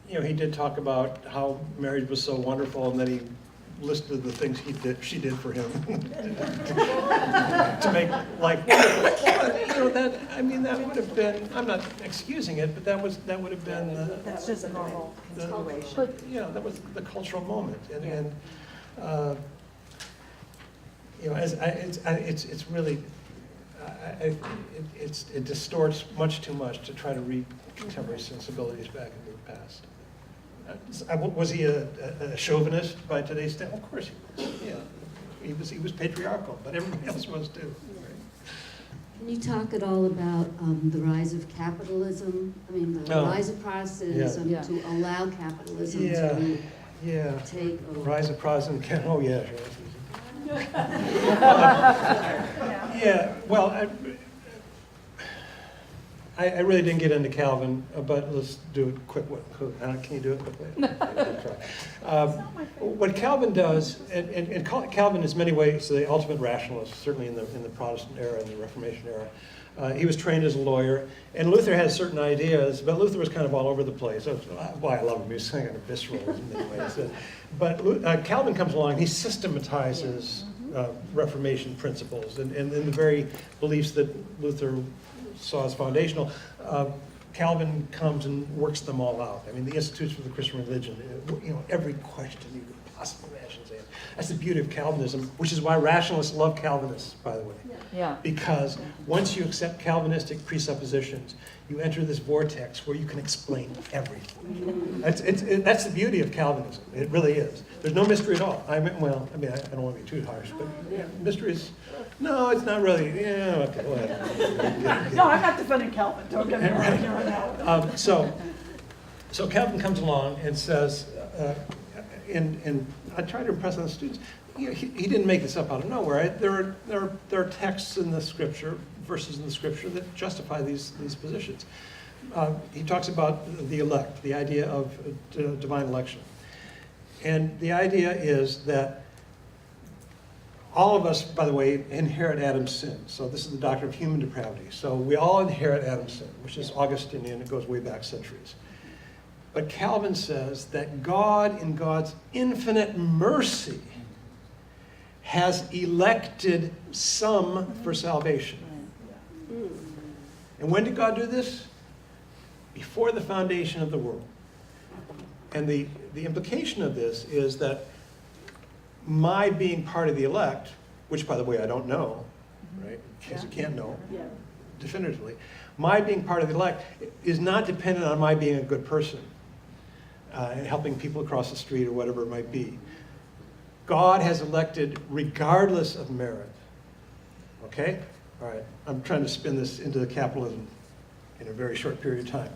You know, he did talk about how marriage was so wonderful and that he listed the things she did for him to make life wonderful. But, you know, that would have been, I'm not excusing it, but that would have been That's just a normal the- continuation. yeah, that was the cultural moment, and you know, it's really, it distorts much too much to try to read contemporary sensibilities back into the past. Was he a chauvinist by today's standard? Of course he was. Yeah, he was patriarchal, but everybody else was too. Can you talk at all about the rise of capitalism? I mean, the Oh. rise of Protestantism Yeah. to allow capitalism Yeah. to Yeah. take over. Rise of Protestant. Oh yeah, sure. Yeah. Well, I really didn't get into Calvin, but let's do it quick. Can you do it quickly? What Calvin does, and Calvin is in many ways the ultimate rationalist, certainly in the Protestant era and the Reformation era. He was trained as a lawyer, and Luther has certain ideas, but Luther was kind of all over the place. That's why I love him. He's kind of visceral in many ways. But Calvin comes along, he systematizes Reformation principles, and in the very beliefs that Luther saw as foundational, Calvin comes and works them all out. I mean, the Institutes for the Christian Religion, you know, every question you could possibly imagine. That's the beauty of Calvinism, which is why rationalists love Calvinists, by the way. Yeah. Because once you accept Calvinistic presuppositions, you enter this vortex where you can explain everything. That's the beauty of Calvinism. It really is. There's no mystery at all. I don't want to be too harsh, but mystery is, no, it's not really. Yeah, okay, go ahead. No, I'm not defending Calvin, don't get me wrong here on that one. So Calvin comes along and says, and I try to impress on the students, you know, he didn't make this up out of nowhere. Right? There are texts in the scripture, verses in the scripture that justify these positions. He talks about the elect, the idea of divine election. And the idea is that all of us, by the way, inherit Adam's sin. So this is the doctrine of human depravity. So we all inherit Adam's sin, which is Augustinian. It goes way back centuries. But Calvin says that God, in God's infinite mercy, has elected some for salvation. And when did God do this? Before the foundation of the world. And the implication of this is that my being part of the elect, which, by the way, I don't know, right, because you can't know definitively, my being part of the elect is not dependent on my being a good person and helping people across the street or whatever it might be. God has elected regardless of merit. Okay? All right. I'm trying to spin this into the capitalism in a very short period of time.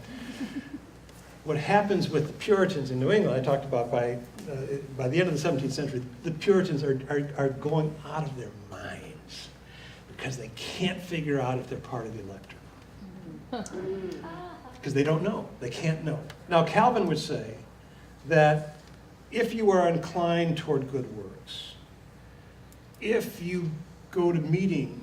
What happens with the Puritans in New England, I talked about by the end of the 17th century, the Puritans are going out of their minds because they can't figure out if they're part of the electorate. Because they don't know. They can't know. Now, Calvin would say that if you are inclined toward good works, if you go to meeting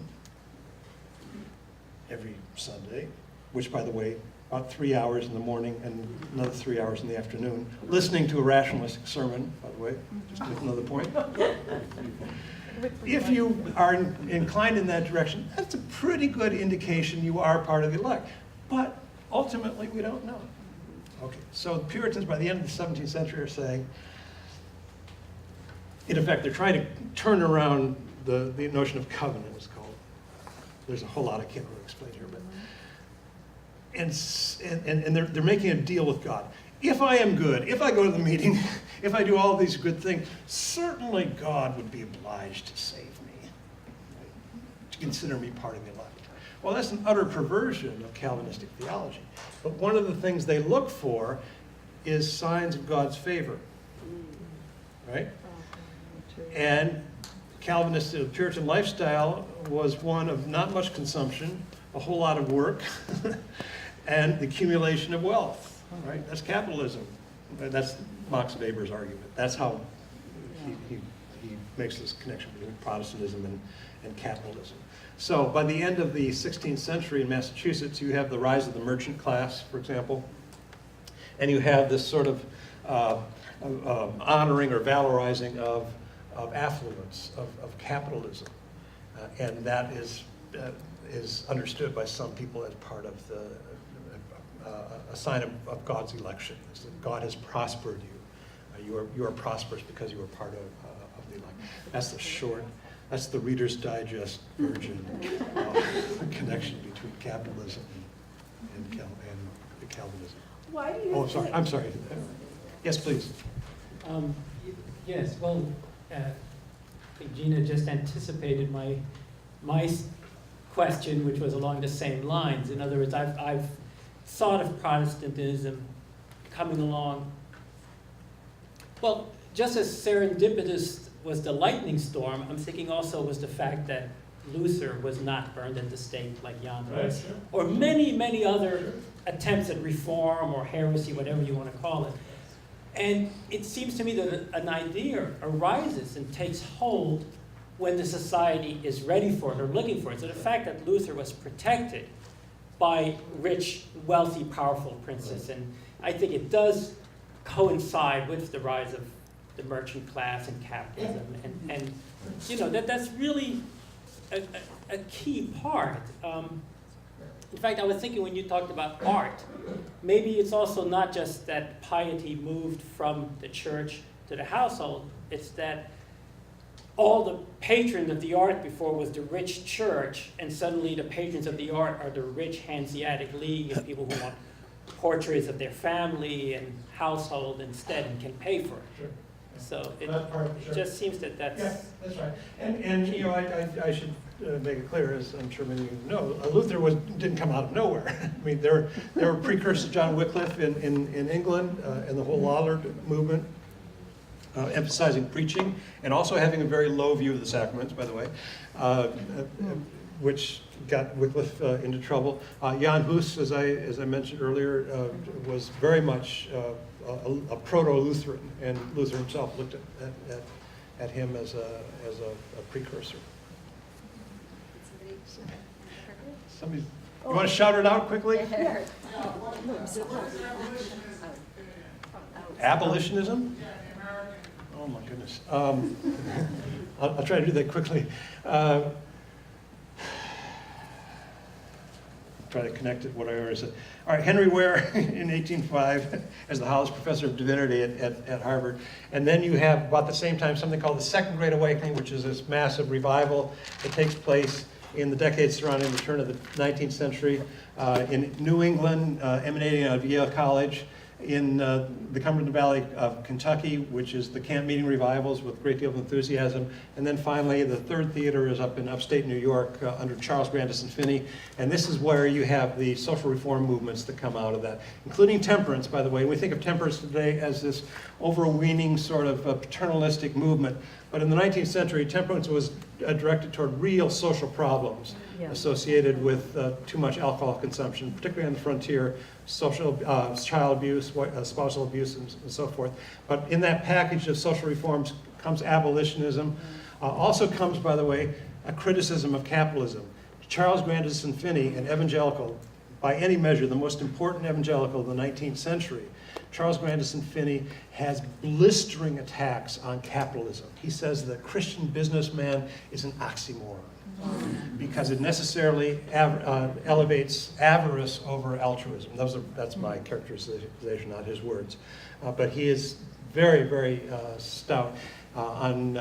every Sunday, which, by the way, about 3 hours in the morning and another 3 hours in the afternoon, listening to a rationalistic sermon, by the way, just another point. If you are inclined in that direction, that's a pretty good indication you are part of the elect. But ultimately, we don't know. Okay, so the Puritans, by the end of the 17th century, are saying, in effect, they're trying to turn around the notion of covenant, it's called. There's a whole lot I can't really explain here, but and they're making a deal with God. If I am good, if I go to the meeting, if I do all these good things, certainly God would be obliged to save me, to consider me part of the elect. Well, that's an utter perversion of Calvinistic theology. But one of the things they look for is signs of God's favor, right? And Calvinist Puritan lifestyle was one of not much consumption, a whole lot of work, and the accumulation of wealth, right? That's capitalism. That's Max Weber's argument. That's how he makes this connection between Protestantism and capitalism. So by the end of the 16th century in Massachusetts, you have the rise of the merchant class, for example, and you have this sort of honoring or valorizing of of affluence, of capitalism. And that is understood by some people as part of a sign of God's election. Is that God has prospered you. You are prosperous because you are part of the election. That's the Reader's Digest version of the connection between capitalism and Calvinism. Why do you Oh, sorry. think- I'm sorry. Yes, please. Yes, well, I think Gina just anticipated my question, which was along the same lines. In other words, I've thought of Protestantism coming along, well, just as serendipitous was the lightning storm, I'm thinking also was the fact that Luther was not burned at the stake like Jan Hus, or many, many other attempts at reform or heresy, whatever you want to call it. And it seems to me that an idea arises and takes hold when the society is ready for it or looking for it. So the fact that Luther was protected by rich, wealthy, powerful princes, and I think it does coincide with the rise of the merchant class and capitalism, and you know that's really a key part. In fact, I was thinking when you talked about art, maybe it's also not just that piety moved from the church to the household, it's that all the patrons of the art before was the rich church, and suddenly the patrons of the art are the rich Hanseatic League and people who want portraits of their family and household instead and can pay for it. Sure. So it Sure. just seems that that's... Yeah, that's right. And you know, I should make it clear, as I'm sure many of you know, Luther didn't come out of nowhere. I mean, there were precursors to John Wycliffe in England and the whole Lollard movement, emphasizing preaching and also having a very low view of the sacraments, by the way, which got Wycliffe into trouble. Jan Hus, as I mentioned earlier, was very much a proto-Lutheran, and Luther himself looked at him as a precursor. Somebody, you want to shout it out quickly? Abolitionism? Oh my goodness. I'll try to do that quickly. Try to connect it what I already said. All right, Henry Ware in 1805 as the Hollis Professor of Divinity at Harvard. And then you have, about the same time, something called the Second Great Awakening, which is this massive revival that takes place in the decades surrounding the turn of the 19th century in New England, emanating out of Yale College, in the Cumberland Valley of Kentucky, which is the camp meeting revivals with a great deal of enthusiasm. And then finally, the third theater is up in upstate New York under Charles Grandison Finney. And this is where you have the social reform movements that come out of that, including temperance, by the way. We think of temperance today as this overweening sort of paternalistic movement. But in the 19th century, temperance was directed toward real social problems associated with too much alcohol consumption, particularly on the frontier, social child abuse, spousal abuse, and so forth. But in that package of social reforms comes abolitionism. Also comes, by the way, a criticism of capitalism. Charles Grandison Finney, an evangelical, by any measure, the most important evangelical of the 19th century, Charles Grandison Finney has blistering attacks on capitalism. He says the Christian businessman is an oxymoron because it necessarily elevates avarice over altruism. That's my characterization, not his words. But he is very, very stout on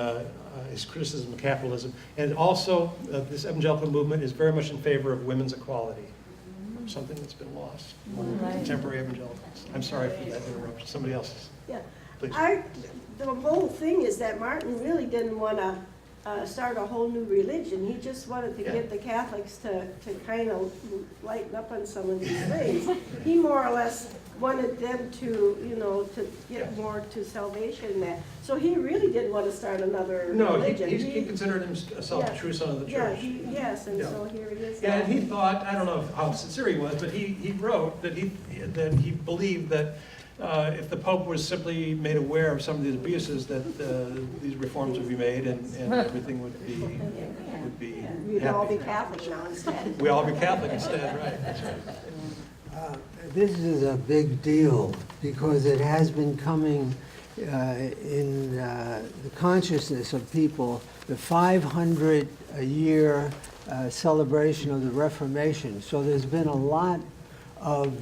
his criticism of capitalism. And also, this evangelical movement is very much in favor of women's equality, something that's been lost among contemporary evangelicals. I'm sorry for that interruption. Somebody else. Yeah. Please. The whole thing is that Martin really didn't want to start a whole new religion. He just wanted to get the Catholics to kind of lighten up on some of these things. He more or less wanted them to, you know, to get more to salvation and that. So he really didn't want to start another religion. He considered himself a true son of the church. Yes, and so here it is. Yeah, and he thought, I don't know how sincere he was, but he wrote that he believed that if the Pope was simply made aware of some of these abuses, that these reforms would be made and everything would be We'd all be happy. Catholic now instead. We all be Catholic instead, right? That's right. This is a big deal because it has been coming in the consciousness of people the 500-year celebration of the Reformation. So there's been a lot of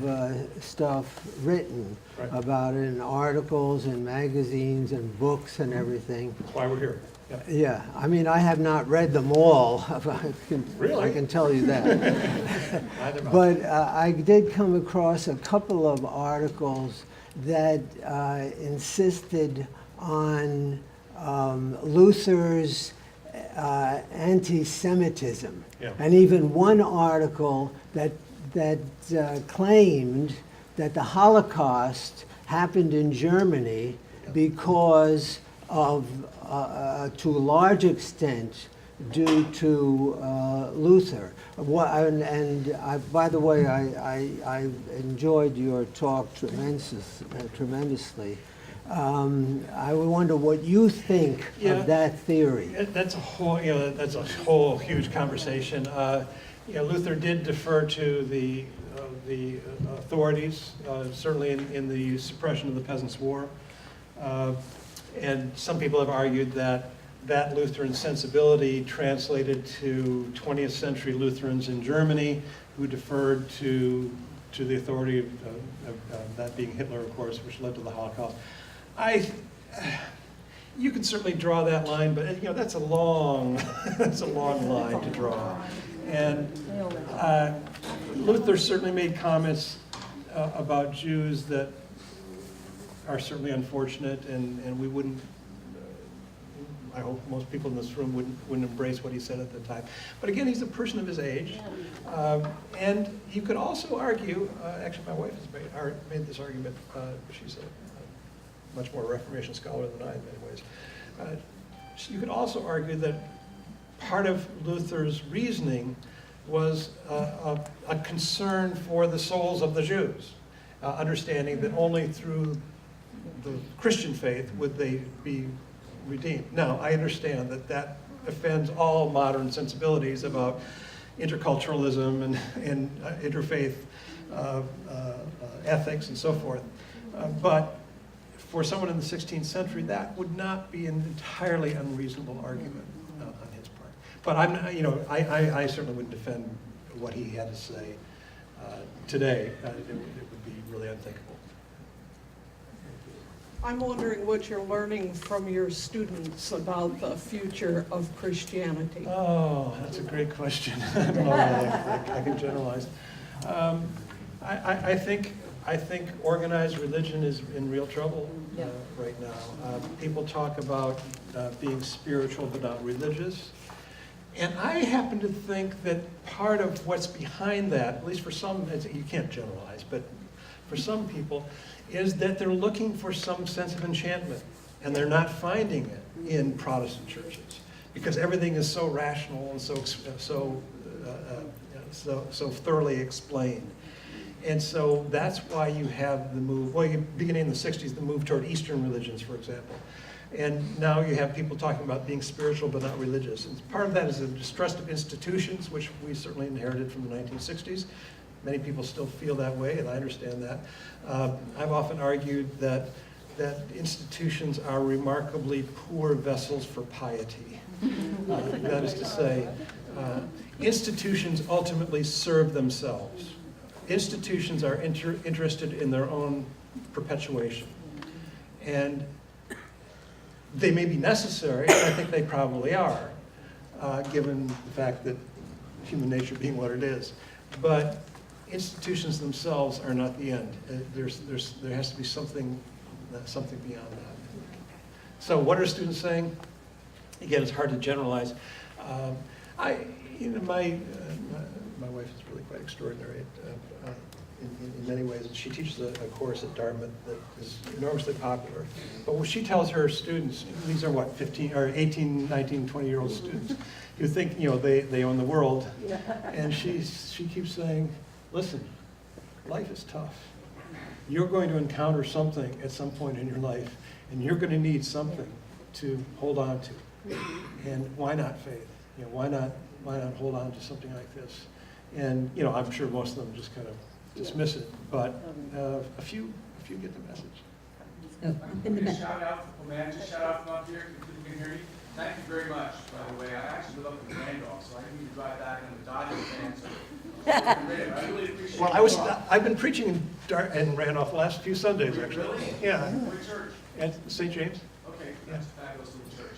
stuff written about it in articles and magazines and books and everything. That's why we're here. Yeah. Yeah, I mean, I have not read them all. Really? I can tell you that. Neither have I. But I did come across a couple of articles that insisted on Luther's anti-Semitism. Yeah. And even one article that claimed that the Holocaust happened in Germany because of, to a large extent, due to Luther. By the way, I enjoyed your talk tremendously. I wonder what you think of that theory. That's a whole huge conversation. Luther did defer to the authorities, certainly in the suppression of the Peasants' War. And some people have argued that Lutheran sensibility translated to 20th century Lutherans in Germany who deferred to the authority of that being Hitler, of course, which led to the Holocaust. You can certainly draw that line, but that's a long that's a long line to draw. And Luther certainly made comments about Jews that are certainly unfortunate, and we wouldn't. I hope most people in this room wouldn't embrace what he said at the time. But again, he's a person of his age, and you could also argue. Actually, my wife has made this argument. She's a much more Reformation scholar than I in many ways. You could also argue that part of Luther's reasoning was a concern for the souls of the Jews, understanding that only through the Christian faith would they be redeemed. Now, I understand that offends all modern sensibilities about interculturalism and interfaith ethics and so forth. But for someone in the 16th century, that would not be an entirely unreasonable argument on his part. But I certainly wouldn't defend what he had to say today. It would be really unthinkable. I'm wondering what you're learning from your students about the future of Christianity. Oh, that's a great question. I don't know that I can generalize. I think organized religion is in real trouble right now. People talk about being spiritual but not religious. And I happen to think that part of what's behind that, at least for some, you can't generalize, but for some people, is that they're looking for some sense of enchantment, and they're not finding it in Protestant churches because everything is so rational and so thoroughly explained. And so that's why you have the move, beginning in the 60s, the move toward Eastern religions, for example. And now you have people talking about being spiritual but not religious. And part of that is a distrust of institutions, which we certainly inherited from the 1960s. Many people still feel that way, and I understand that. I've often argued that institutions are remarkably poor vessels for piety. That is to say, institutions ultimately serve themselves. Institutions are interested in their own perpetuation. And they may be necessary, and I think they probably are, given the fact that human nature being what it is. But institutions themselves are not the end. There has to be something beyond that. So what are students saying? Again, it's hard to generalize. My wife is really quite extraordinary in many ways. She teaches a course at Dartmouth that is enormously popular. But what she tells her students, these are what, 15 or 18, 19, 20-year-old students, who think they own the world. And she keeps saying, listen, life is tough. You're going to encounter something at some point in your life, and you're going to need something to hold on to. And why not faith? Why not hold on to something like this? And I'm sure most of them just kind of dismiss it, but a few get the message. Oh, in the back. Shout out, may I just shout out from up here, if people can hear me? Thank you very much, by the way. I actually live up in Randolph, so I didn't need to drive back, and I'm a Dodgers fan, so. I really appreciate it. Well, I've been preaching in Randolph the last few Sundays, actually. Really? Yeah, What church? at St. James. Okay, that's a fabulous little church.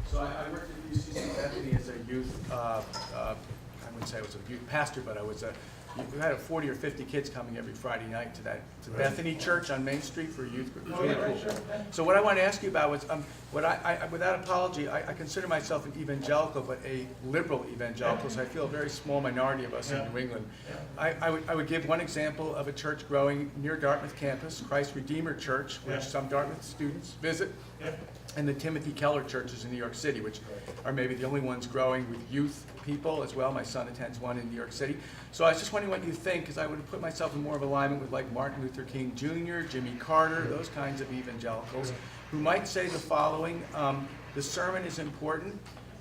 So I worked at UC Bethany as a youth, I wouldn't say I was a youth pastor, but we had 40 or 50 kids coming every Friday night to Bethany Church on Main Street for a youth group. Oh, yeah, right, sure. So what I want to ask you about was, without apology, I consider myself an evangelical, but a liberal evangelical, so I feel a very small minority of us in New England. I would give one example of a church growing near Dartmouth campus, Christ Redeemer Church, which some Dartmouth students visit, and the Timothy Keller churches in New York City, which are maybe the only ones growing with youth people as well. My son attends one in New York City. So I was just wondering what you think, because I would have put myself in more of alignment with like Martin Luther King Jr., Jimmy Carter, those kinds of evangelicals, who might say the following: the sermon is important,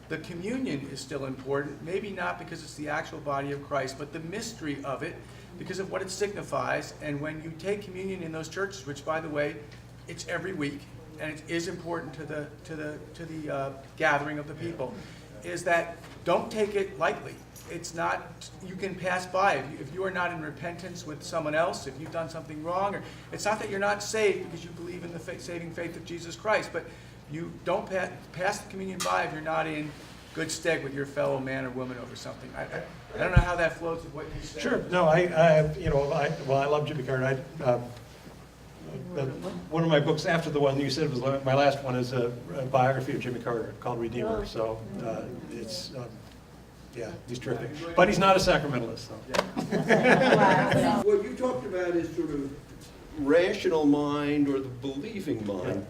the communion is still important, maybe not because it's the actual body of Christ, but the mystery of it, because of what it signifies. And when you take communion in those churches, which by the way, it's every week, and it is important to the gathering of the people, is that don't take it lightly. It's not, you can pass by. If you are not in repentance with someone else, if you've done something wrong, or it's not that you're not saved because you believe in the saving faith of Jesus Christ, but you don't pass the communion by if you're not in good stead with your fellow man or woman over something. I don't know how that flows with what you said. Sure. No, I love Jimmy Carter. One of my books after the one you said was my last one is a biography of Jimmy Carter called Redeemer. So it's, he's terrific. But he's not a sacramentalist. So. What you talked about is sort of rational mind or the believing mind.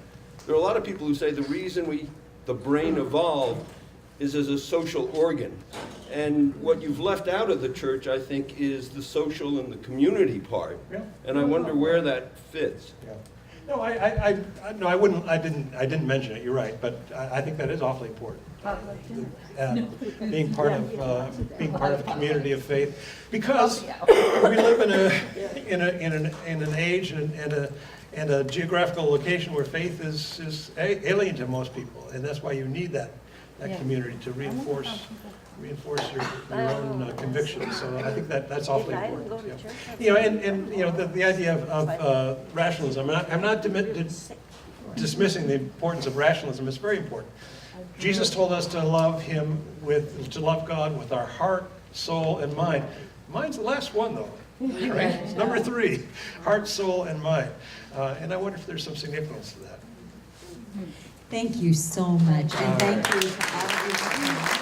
There are a lot of people who say the reason the brain evolved is as a social organ. And what you've left out of the church, I think, is the social and the community part. Yeah. And I wonder where that fits. Yeah. No, I wouldn't. I didn't mention it. You're right, but I think that is awfully important. Being part of a community of faith, because we live in an age and a geographical location where faith is alien to most people, and that's why you need that community to reinforce your own convictions. So I think that's awfully important. Yeah. The idea of rationalism. I'm not dismissing the importance of rationalism. It's very important. Jesus told us to love God with our heart, soul, and mind. Mind's the last one, though. Right? It's number 3, heart, soul, and mind. And I wonder if there's some significance to that. Thank you so much, and thank you to all of you.